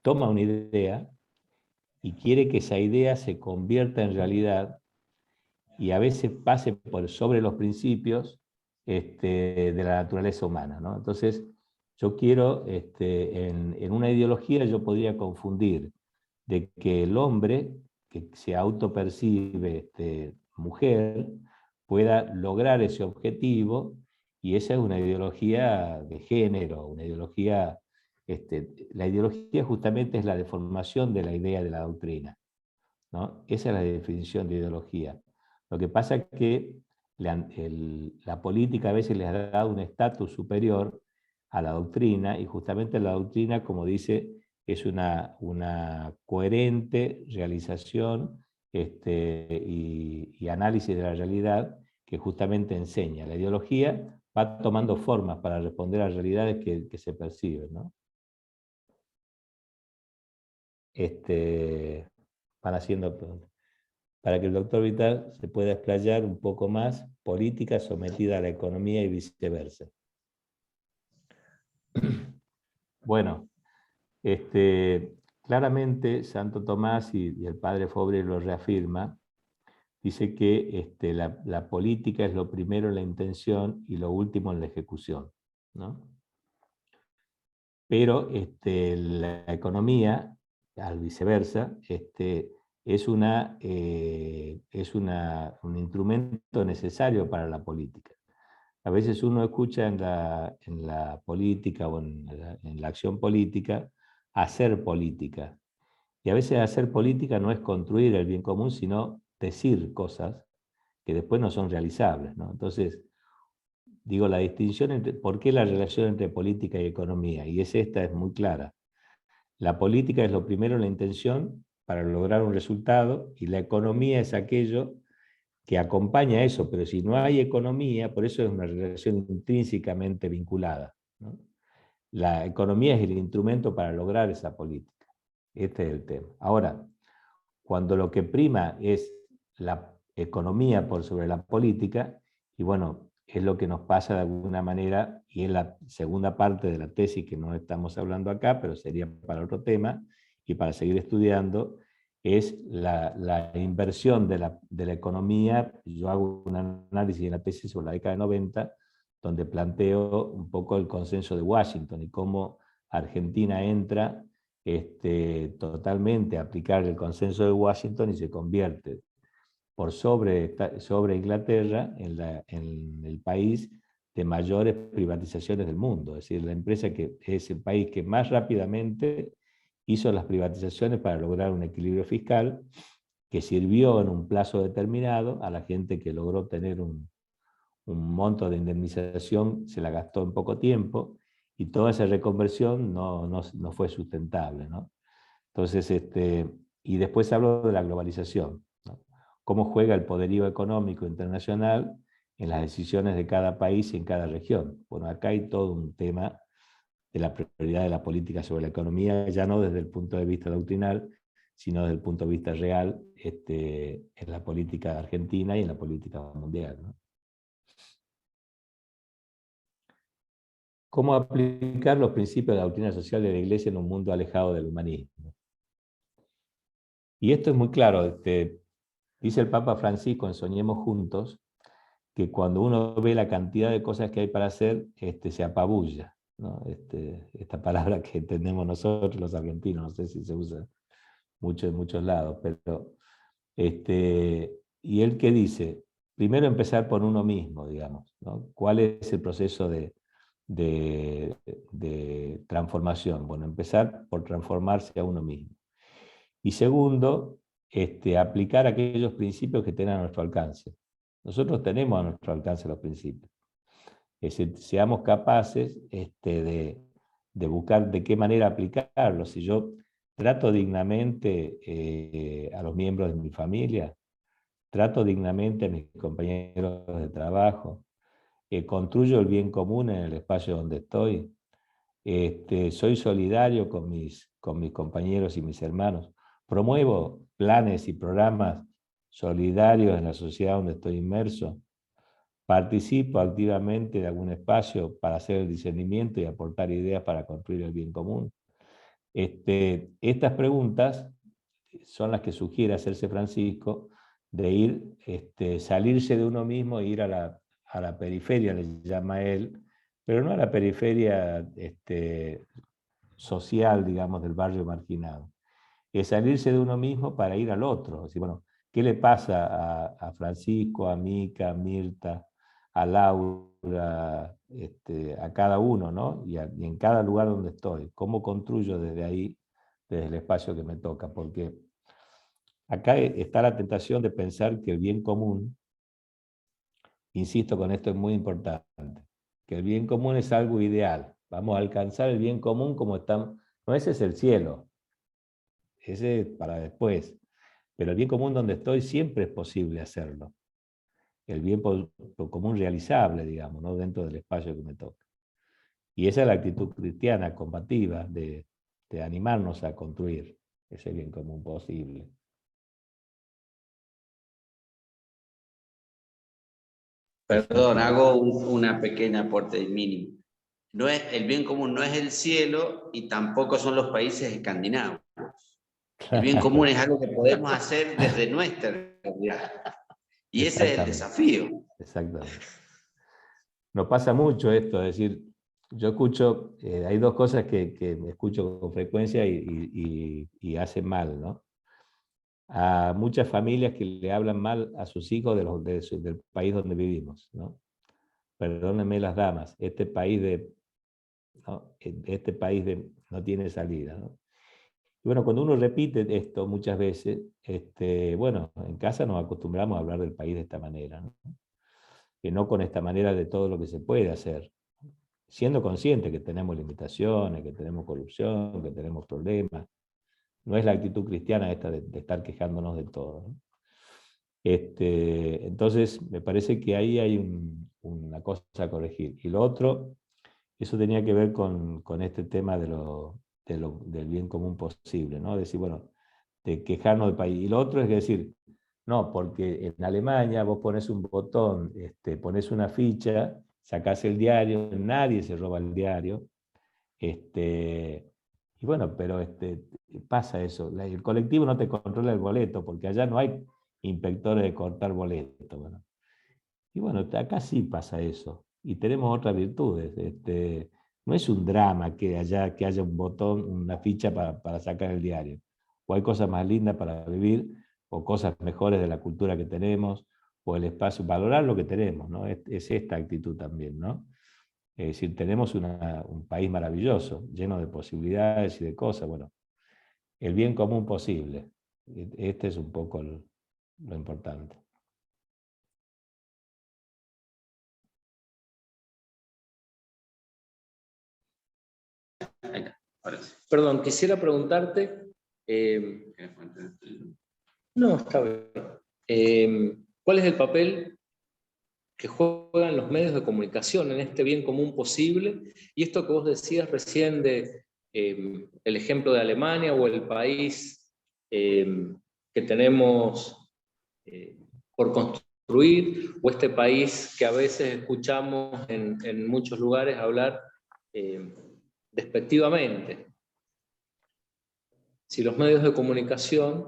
toma una idea y quiere que esa idea se convierta en realidad y a veces pase por sobre los principios de la naturaleza humana, ¿no? Entonces, yo quiero, en una ideología yo podría confundir de que el hombre, que se autopercibe mujer, pueda lograr ese objetivo, y esa es una ideología de género, una ideología, la ideología justamente es la deformación de la idea de la doctrina, ¿no? Esa es la definición de ideología. Lo que pasa es que la política a veces les ha dado un estatus superior a la doctrina, y justamente la doctrina, como dice, es una coherente realización y análisis de la realidad que justamente enseña. La ideología va tomando formas para responder a realidades que se perciben, ¿no? Van haciendo preguntas. Para que el doctor Vital se pueda explayar un poco más, política sometida a la economía y viceversa. Bueno, claramente Santo Tomás y el padre Fosbury lo reafirma, dice que la política es lo primero en la intención y lo último en la ejecución, ¿no? Pero la economía, al viceversa, es un instrumento necesario para la política. A veces uno escucha en la política o en la acción política hacer política. Y a veces hacer política no es construir el bien común, sino decir cosas que después no son realizables, ¿no? Entonces, digo, la distinción entre, ¿por qué la relación entre política y economía? Y es muy clara. La política es lo primero, la intención para lograr un resultado, y la economía es aquello que acompaña eso, pero si no hay economía, por eso es una relación intrínsecamente vinculada, ¿no? La economía es el instrumento para lograr esa política. Este es el tema. Ahora, cuando lo que prima es la economía por sobre la política, y bueno, es lo que nos pasa de alguna manera, y es la segunda parte de la tesis que no estamos hablando acá, pero sería para otro tema, y para seguir estudiando, es la inversión de la economía. Yo hago un análisis en la tesis sobre la década de 90, donde planteo un poco el consenso de Washington y cómo Argentina entra totalmente a aplicar el consenso de Washington y se convierte por sobre Inglaterra en el país de mayores privatizaciones del mundo. Es decir, la empresa que es el país que más rápidamente hizo las privatizaciones para lograr un equilibrio fiscal que sirvió en un plazo determinado a la gente que logró tener un monto de indemnización, se la gastó en poco tiempo y toda esa reconversión no fue sustentable, ¿no? Entonces, y después hablo de la globalización, ¿no? Cómo juega el poderío económico internacional en las decisiones de cada país y en cada región. Bueno, acá hay todo un tema de la prioridad de la política sobre la economía, ya no desde el punto de vista doctrinal, sino desde el punto de vista real, en la política argentina y en la política mundial, ¿no? ¿Cómo aplicar los principios de la doctrina social de la Iglesia en un mundo alejado del humanismo? Y esto es muy claro. Dice el Papa Francisco en Soñemos Juntos, que cuando uno ve la cantidad de cosas que hay para hacer, se apabulla, ¿no? Esta palabra que entendemos nosotros los argentinos, no sé si se usa mucho en muchos lados, pero y él que dice, primero empezar por uno mismo, digamos, ¿no? ¿Cuál es el proceso de transformación? Bueno, empezar por transformarse a uno mismo. Y segundo, aplicar aquellos principios que tengan a nuestro alcance. Nosotros tenemos a nuestro alcance los principios. Es decir, seamos capaces de buscar de qué manera aplicarlos. Si yo trato dignamente a los miembros de mi familia, trato dignamente a mis compañeros de trabajo, construyo el bien común en el espacio donde estoy, soy solidario con mis compañeros y mis hermanos, promuevo planes y programas solidarios en la sociedad donde estoy inmerso, participo activamente de algún espacio para hacer el discernimiento y aportar ideas para construir el bien común. Estas preguntas son las que sugiere hacerse Francisco, de ir, salirse de uno mismo e ir a la periferia, le llama él, pero no a la periferia social, digamos, del barrio marginado. Es salirse de uno mismo para ir al otro. Es decir, bueno, ¿qué le pasa a Francisco, a Mica, a Mirta, a Laura, a cada uno, ¿no? Y en cada lugar donde estoy? ¿Cómo construyo desde ahí, desde el espacio que me toca? Porque acá está la tentación de pensar que el bien común, insisto con esto, es muy importante, que el bien común es algo ideal. Vamos a alcanzar el bien común como estamos. No, ese es el cielo, ese es para después. Pero el bien común donde estoy siempre es posible hacerlo. El bien común realizable, digamos, ¿no? Dentro del espacio que me toca. Y esa es la actitud cristiana combativa de animarnos a construir ese bien común posible. Perdón, hago una pequeña aporte mínimo. No es, el bien común no es el cielo y tampoco son los países escandinavos. El bien común es algo que podemos hacer desde nuestra realidad. Y ese es el desafío. Exactamente. Nos pasa mucho esto, es decir, yo escucho, hay dos cosas que me escucho con frecuencia y hacen mal, ¿no? A muchas familias que le hablan mal a sus hijos del país donde vivimos, ¿no? Perdónenme las damas, ¿no? Este país no tiene salida, ¿no? Y bueno, cuando uno repite esto muchas veces, bueno, en casa nos acostumbramos a hablar del país de esta manera, ¿no? Que no con esta manera de todo lo que se puede hacer, siendo consciente que tenemos limitaciones, que tenemos corrupción, que tenemos problemas. No es la actitud cristiana esta de estar quejándonos de todo, ¿no? Entonces, me parece que ahí hay una cosa a corregir. Y lo otro, eso tenía que ver con este tema del bien común posible, ¿no? Decir, bueno, de quejarnos del país. Y lo otro es decir, no, porque en Alemania vos pones un botón, pones una ficha, sacás el diario, nadie se roba el diario, Y bueno, pero pasa eso. El colectivo no te controla el boleto, porque allá no hay inspectores de cortar boleto. Bueno. Y bueno, acá sí pasa eso. Y tenemos otras virtudes. No es un drama que haya un botón, una ficha para sacar el diario. O hay cosas más lindas para vivir, o cosas mejores de la cultura que tenemos, o el espacio, valorar lo que tenemos, ¿no? Es esta actitud también, ¿no? Es decir, tenemos un país maravilloso, lleno de posibilidades y de cosas. Bueno, el bien común posible. Este es un poco lo importante. Perdón, quisiera preguntarte... no, está bien. ¿Cuál es el papel que juegan los medios de comunicación en este bien común posible? Y esto que vos decías recién de el ejemplo de Alemania o el país que tenemos por construir, o este país que a veces escuchamos en muchos lugares hablar despectivamente. Si los medios de comunicación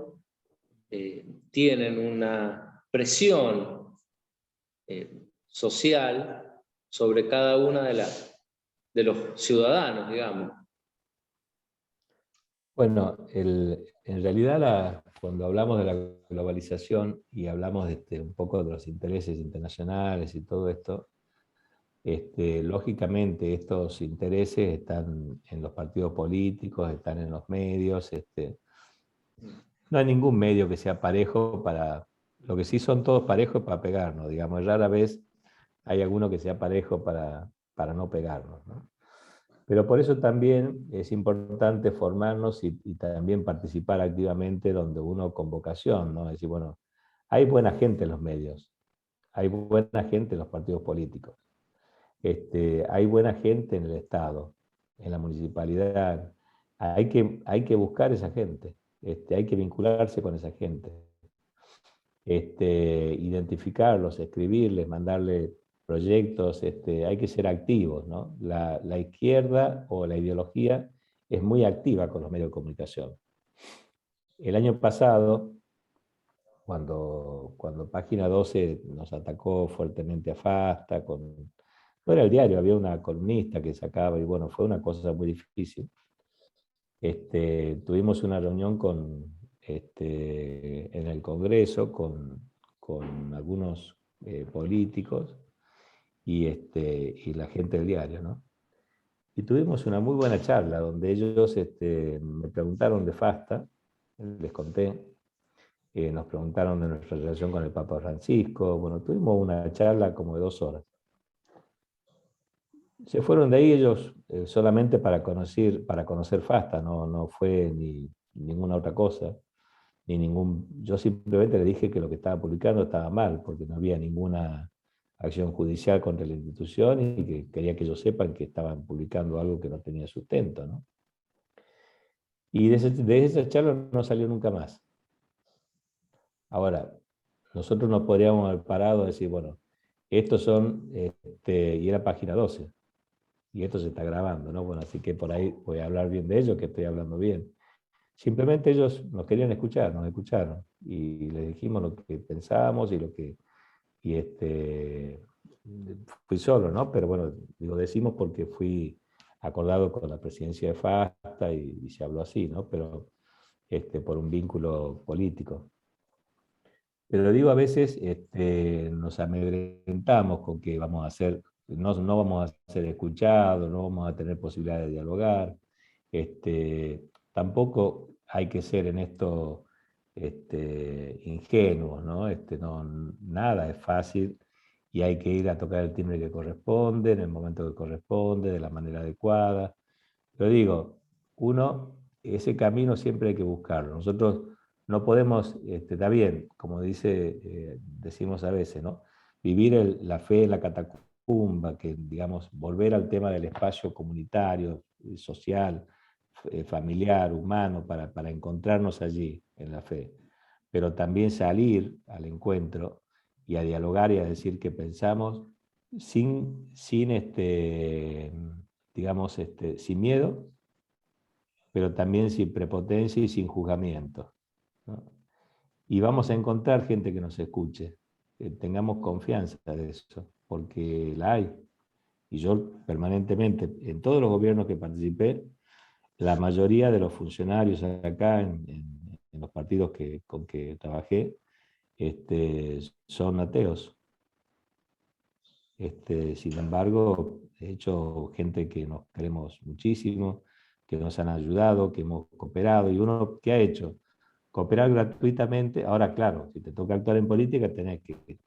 tienen una presión social sobre cada una de los ciudadanos, digamos. Bueno, en realidad cuando hablamos de la globalización y hablamos un poco de los intereses internacionales y todo esto, lógicamente estos intereses están en los partidos políticos, están en los medios. No hay ningún medio que sea parejo para... Lo que sí son todos parejos para pegarnos, digamos. Rara vez hay alguno que sea parejo para no pegarnos, ¿no? Pero por eso también es importante formarnos y también participar activamente donde uno con vocación, ¿no? Es decir, bueno, hay buena gente en los medios, hay buena gente en los partidos políticos, hay buena gente en el Estado, en la municipalidad. Hay que buscar esa gente, hay que vincularse con esa gente, identificarlos, escribirles, mandarles proyectos, hay que ser activos, ¿no? La izquierda o la ideología es muy activa con los medios de comunicación. El año pasado, cuando Página 12 nos atacó fuertemente a Fasta, no era el diario, había una columnista que sacaba, y bueno, fue una cosa muy difícil. Tuvimos una reunión en el Congreso con algunos políticos y la gente del diario, ¿no? Y tuvimos una muy buena charla donde ellos me preguntaron de Fasta, les conté, nos preguntaron de nuestra relación con el Papa Francisco. Bueno, tuvimos una charla como de 2 horas. Se fueron de ahí ellos solamente para conocer Fasta, no fue ni ninguna otra cosa, yo simplemente le dije que lo que estaba publicando estaba mal, porque no había ninguna acción judicial contra la institución y que quería que ellos sepan que estaban publicando algo que no tenía sustento, ¿no? Y de esa charla no salió nunca más. Ahora, nosotros nos podríamos haber parado y decir, bueno, estos son, y era Página 12, y esto se está grabando, ¿no? Bueno, así que por ahí voy a hablar bien de ellos, que estoy hablando bien. Simplemente ellos nos querían escuchar, nos escucharon, y les dijimos lo que pensábamos y lo que... fui solo, ¿no? Pero bueno, lo decimos porque fui acordado con la presidencia de FASTA y se habló así, ¿no? Pero por un vínculo político. Pero digo, a veces nos amedrentamos con que vamos a ser, no vamos a ser escuchados, no vamos a tener posibilidad de dialogar. Tampoco hay que ser en esto ingenuos, ¿no? Nada es fácil y hay que ir a tocar el timbre que corresponde, en el momento que corresponde, de la manera adecuada. Pero digo, ese camino siempre hay que buscarlo. Nosotros no podemos, está bien, como decimos a veces, ¿no? Vivir la fe en la catacumba, que digamos, volver al tema del espacio comunitario, social, familiar, humano, para encontrarnos allí en la fe. Pero también salir al encuentro y a dialogar y a decir qué pensamos sin digamos, sin miedo, pero también sin prepotencia y sin juzgamiento, ¿no? Y vamos a encontrar gente que nos escuche, que tengamos confianza de eso, porque la hay. Y yo permanentemente, en todos los gobiernos que participé, la mayoría de los funcionarios acá en los partidos con que trabajé, son ateos. Sin embargo, he hecho gente que nos queremos muchísimo, que nos han ayudado, que hemos cooperado, y uno, ¿qué ha hecho? Cooperar gratuitamente. Ahora, claro, si te toca actuar en política, tenés que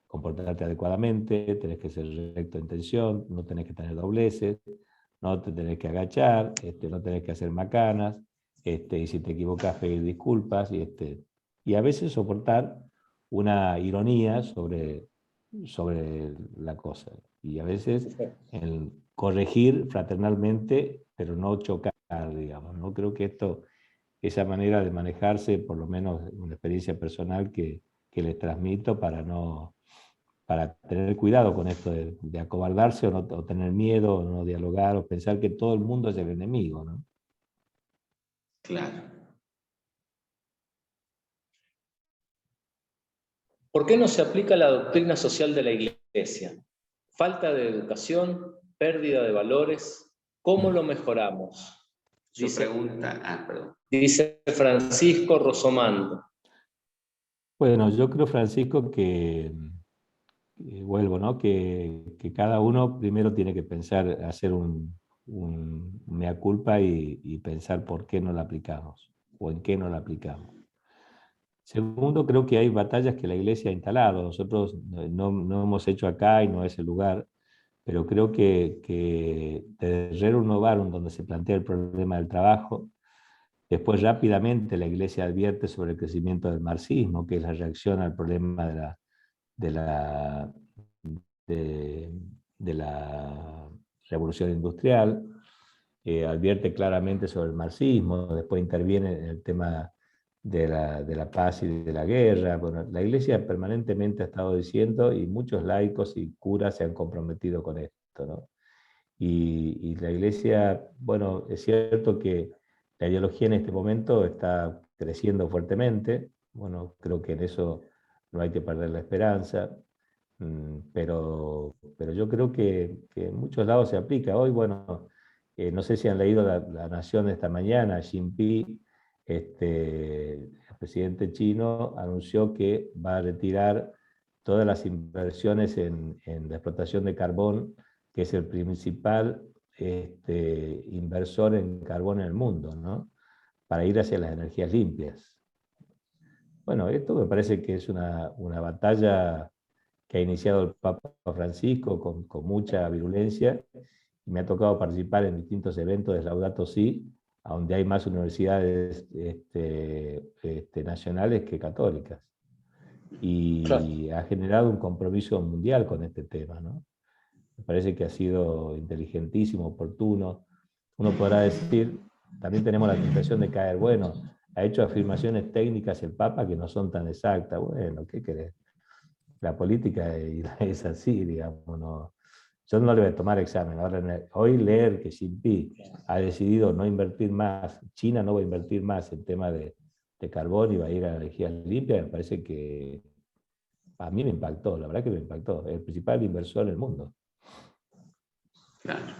comportarte adecuadamente, tenés que ser recto en intención, no tenés que tener dobleces, no te tenés que agachar, no tenés que hacer macanas, y si te equivocas, pedir disculpas, y a veces soportar una ironía sobre la cosa. Y a veces el corregir fraternalmente, pero no chocar, digamos. ¿No? Creo que esa manera de manejarse, por lo menos una experiencia personal que les transmito para tener cuidado con esto de acobardarse o tener miedo, o no dialogar, o pensar que todo el mundo es el enemigo, ¿no? Claro. ¿Por qué no se aplica la doctrina social de la Iglesia? Falta de educación, pérdida de valores. ¿Cómo lo mejoramos? Su pregunta, perdón. Dice Francisco Rosomando. Bueno, yo creo, Francisco, que vuelvo, ¿no? Que cada uno primero tiene que pensar, hacer un mea culpa y pensar por qué no la aplicamos o en qué no la aplicamos. Segundo, creo que hay batallas que la Iglesia ha instalado. Nosotros no hemos hecho acá y no es el lugar, pero creo que de Rerum Novarum, donde se plantea el problema del trabajo, después rápidamente la Iglesia advierte sobre el crecimiento del marxismo, que es la reacción al problema de la, de la revolución industrial, advierte claramente sobre el marxismo, después interviene en el tema de la paz y de la guerra. Bueno, la Iglesia permanentemente ha estado diciendo, y muchos laicos y curas se han comprometido con esto, ¿no? Y la Iglesia, bueno, es cierto que la ideología en este momento está creciendo fuertemente. Bueno, creo que en eso no hay que perder la esperanza, pero yo creo que en muchos lados se aplica. Hoy, bueno, no sé si han leído la Nación de esta mañana, Xi Jinping, el presidente chino, anunció que va a retirar todas las inversiones en la explotación de carbón, que es el principal inversor en carbón en el mundo, ¿no? Para ir hacia las energías limpias. Bueno, esto me parece que es una batalla que ha iniciado el Papa Francisco con mucha virulencia, y me ha tocado participar en distintos eventos de Laudato Si, donde hay más universidades nacionales que católicas. Y claro, ha generado un compromiso mundial con este tema, ¿no? Me parece que ha sido inteligentísimo, oportuno. Uno podrá decir, también tenemos la tentación de caer, bueno, ha hecho afirmaciones técnicas el Papa que no son tan exactas. Bueno, ¿qué querés? La política es así, digamos. No. Yo no le voy a tomar examen. Ahora, hoy leer que Xi Jinping ha decidido no invertir más, China no va a invertir más en tema de carbón y va a ir a energías limpias, me parece que a mí me impactó, la verdad que me impactó. El principal inversor en el mundo. Claro.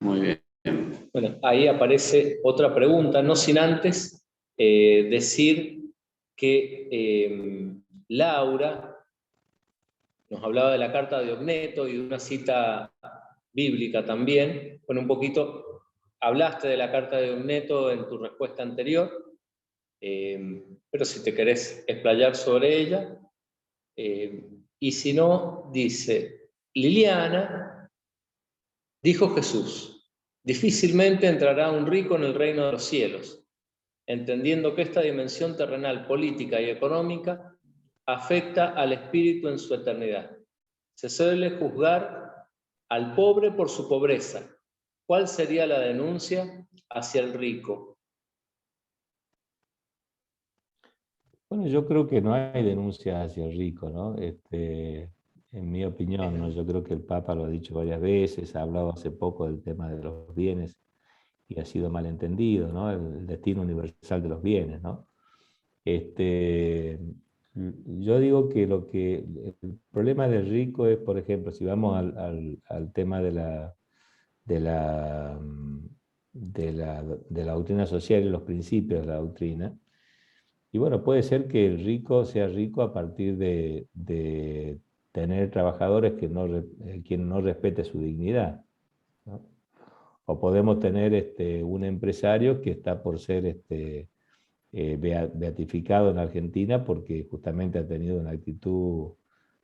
Muy bien. Bueno, ahí aparece otra pregunta, no sin antes decir que Laura nos hablaba de la carta de Ogneto y de una cita bíblica también. Bueno, un poquito hablaste de la carta de Ogneto en tu respuesta anterior, pero si te querés explayar sobre ella. Y si no, dice, Liliana, dijo Jesús, difícilmente entrará un rico en el reino de los cielos, entendiendo que esta dimensión terrenal, política y económica afecta al espíritu en su eternidad. Se suele juzgar al pobre por su pobreza. ¿Cuál sería la denuncia hacia el rico? Bueno, yo creo que no hay denuncia hacia el rico, ¿no? En mi opinión, ¿no? Yo creo que el Papa lo ha dicho varias veces, ha hablado hace poco del tema de los bienes, y ha sido malentendido, ¿no? El destino universal de los bienes, ¿no? Yo digo que el problema del rico es, por ejemplo, si vamos al tema de la doctrina social y los principios de la doctrina, y bueno, puede ser que el rico sea rico a partir de tener trabajadores quien no respete su dignidad, ¿no? O podemos tener un empresario que está por ser beatificado en Argentina porque justamente ha tenido una actitud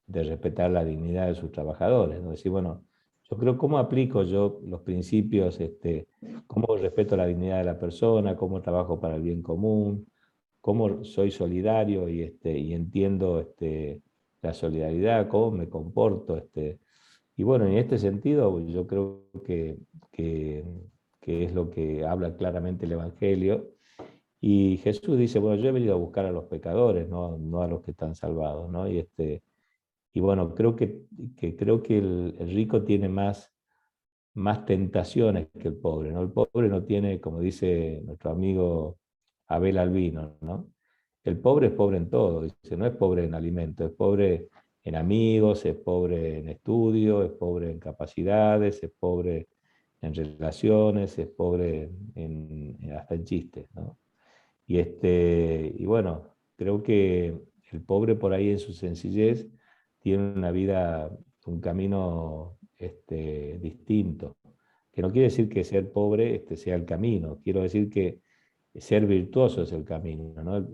de respetar la dignidad de sus trabajadores, ¿no? Decir, bueno, yo creo, ¿cómo aplico yo los principios, cómo respeto la dignidad de la persona, cómo trabajo para el bien común, cómo soy solidario y entiendo la solidaridad, cómo me comporto? Y bueno, en este sentido yo creo que, que es lo que habla claramente el Evangelio. Y Jesús dice, bueno, yo he venido a buscar a los pecadores, no a los que están salvados, ¿no? Y bueno, creo que el rico tiene más tentaciones que el pobre, ¿no? El pobre no tiene, como dice nuestro amigo Abel Albino, ¿no? El pobre es pobre en todo, dice, no es pobre en alimento, es pobre en amigos, es pobre en estudio, es pobre en capacidades, es pobre en relaciones, es pobre hasta en chistes, ¿no? Y bueno, creo que el pobre por ahí en su sencillez tiene una vida, un camino distinto. Que no quiere decir que ser pobre sea el camino, quiero decir que ser virtuoso es el camino, ¿no?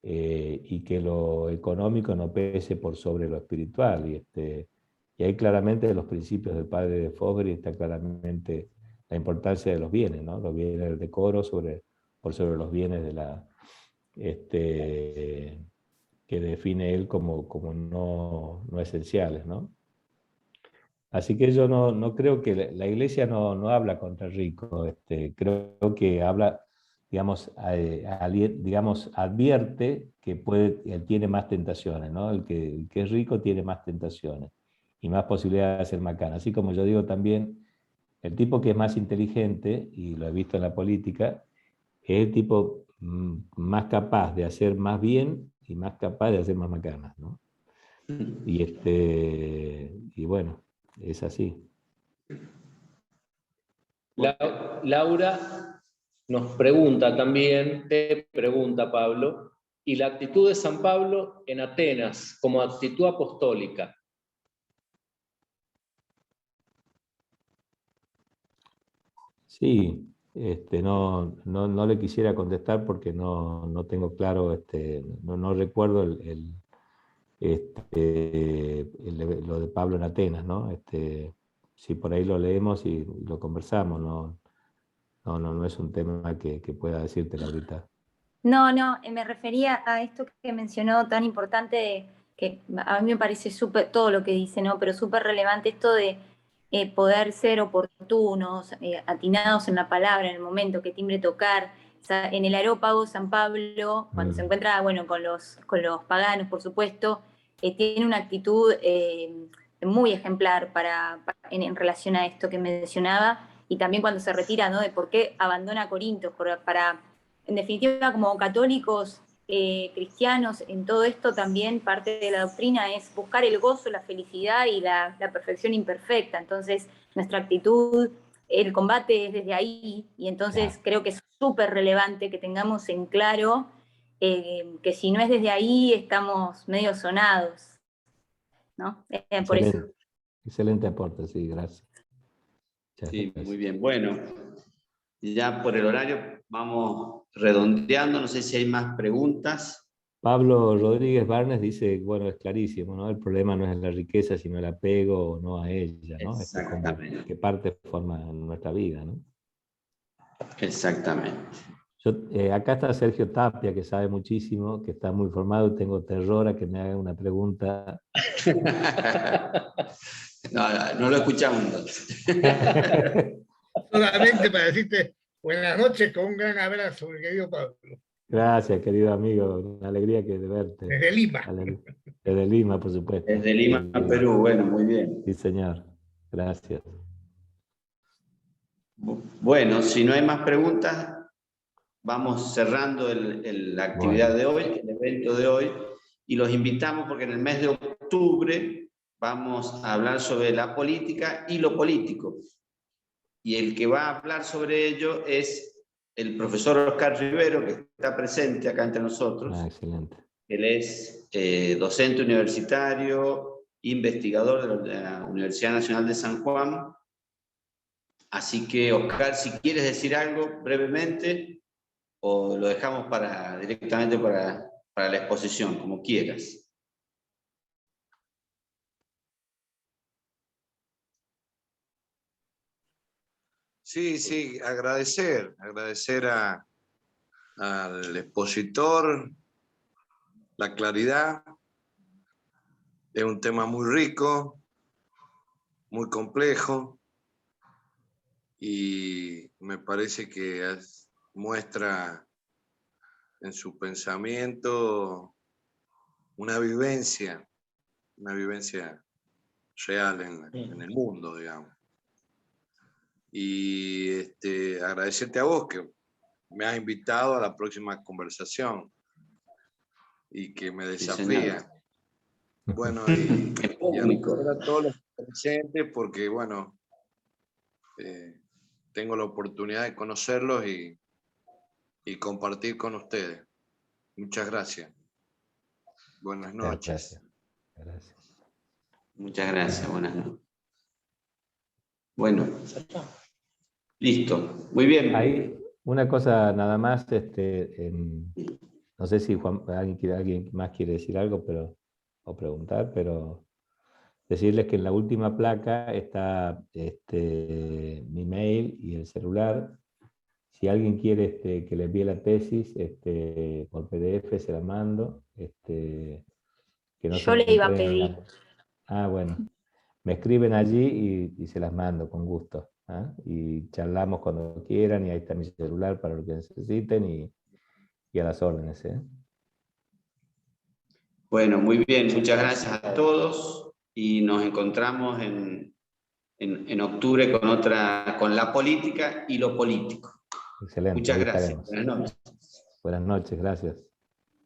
Y que lo económico no pese por sobre lo espiritual. Y ahí claramente los principios del padre de Fosbury está claramente la importancia de los bienes, ¿no? Los bienes del decoro por sobre los bienes que define él como no esenciales, ¿no? Así que yo no creo que la Iglesia no habla contra el rico, creo que habla, digamos, advierte que él tiene más tentaciones, ¿no? El que es rico tiene más tentaciones y más posibilidades de hacer macana. Así como yo digo también, el tipo que es más inteligente, y lo he visto en la política, es el tipo más capaz de hacer más bien y más capaz de hacer más macanas, ¿no? Y bueno, es así. Laura nos pregunta también, te pregunta Pablo, y la actitud de San Pablo en Atenas como actitud apostólica. Sí, no le quisiera contestar porque no tengo claro, no recuerdo lo de Pablo en Atenas, ¿no? Si por ahí lo leemos y lo conversamos, no es un tema que pueda decirte ahorita. No, me refería a esto que mencionó tan importante, que a mí me parece súper, todo lo que dice, ¿no? Pero súper relevante esto de poder ser oportunos, atinados en la palabra, en el momento, qué timbre tocar. O sea, en el Areópago, San Pablo, cuando se encuentra, bueno, con los paganos, por supuesto, tiene una actitud muy ejemplar en relación a esto que mencionaba, y también cuando se retira, ¿no? De por qué abandona Corinto, para en definitiva, como católicos cristianos, en todo esto también parte de la doctrina es buscar el gozo, la felicidad y la perfección imperfecta. Entonces, nuestra actitud, el combate es desde ahí, y entonces creo que es súper relevante que tengamos en claro que si no es desde ahí, estamos medio sonados, ¿no? Por eso. Excelente aporte, sí, gracias. Sí, muy bien. Bueno, ya por el horario vamos redondeando, no sé si hay más preguntas. Pablo Rodríguez Barnes dice, bueno, es clarísimo, ¿no? El problema no es la riqueza, sino el apego o no a ella, ¿no? Exactamente. ¿Qué parte forma nuestra vida, ¿no? Exactamente. Acá está Sergio Tapia, que sabe muchísimo, que está muy formado, tengo terror a que me haga una pregunta. No lo escuchamos. Solamente para decirte buenas noches con un gran abrazo, mi querido Pablo. Gracias, querido amigo, una alegría de verte. Desde Lima. Desde Lima, por supuesto. Desde Lima, Perú, bueno, muy bien. Sí, señor. Gracias. Bueno, si no hay más preguntas, vamos cerrando la actividad de hoy, el evento de hoy, y los invitamos porque en el mes de octubre vamos a hablar sobre la política y lo político. Y el que va a hablar sobre ello es el profesor Oscar Rivero, que está presente acá entre nosotros. Excelente. Él es docente universitario, investigador de la Universidad Nacional de San Juan. Así que, Oscar, si quieres decir algo brevemente, o lo dejamos directamente para la exposición, como quieras. Sí, agradecer al expositor la claridad. Es un tema muy rico, muy complejo, y me parece que muestra en su pensamiento una vivencia real en el mundo, digamos. Y agradecerte a vos que me has invitado a la próxima conversación y que me desafía. Sí, bueno, y agradecer a todos los presentes porque, bueno, tengo la oportunidad de conocerlos y compartir con ustedes. Muchas gracias. Buenas noches. Gracias. Muchas gracias, buenas noches. Bueno, listo, muy bien. Hay una cosa nada más, no sé si alguien más quiere decir algo o preguntar, pero decirles que en la última placa está mi mail y el celular. Si alguien quiere que le envíe la tesis por PDF, se la mando. Que no Yo le iba a pedir. Bueno. Me escriben allí y se las mando con gusto. ¿Ah? Y charlamos cuando quieran, y ahí está mi celular para lo que necesiten, y a las órdenes. Bueno, muy bien, muchas gracias a todos y nos encontramos en octubre con la política y lo político. Excelente. Muchas gracias. Buenas noches. Buenas noches, gracias.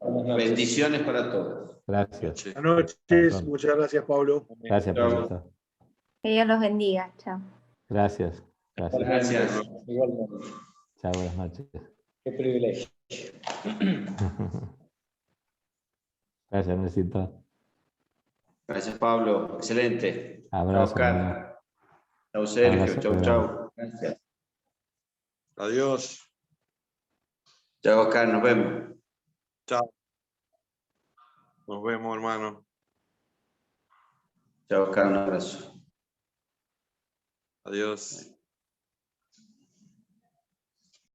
Bendiciones para todos. Gracias. Buenas noches, muchas gracias, Pablo. Gracias, Pablo. Que Dios los bendiga. Chao. Gracias. Gracias. Igualmente. Chao, buenas noches. Qué privilegio. Gracias, Nesito. Gracias, Pablo. Excelente. Abrazo. Chao, Oscar. Chao, Sergio. Chao. Gracias. Adiós. Chao, Oscar. Nos vemos. Chao. Nos vemos, hermano. Chao, Oscar. Un abrazo. Adiós.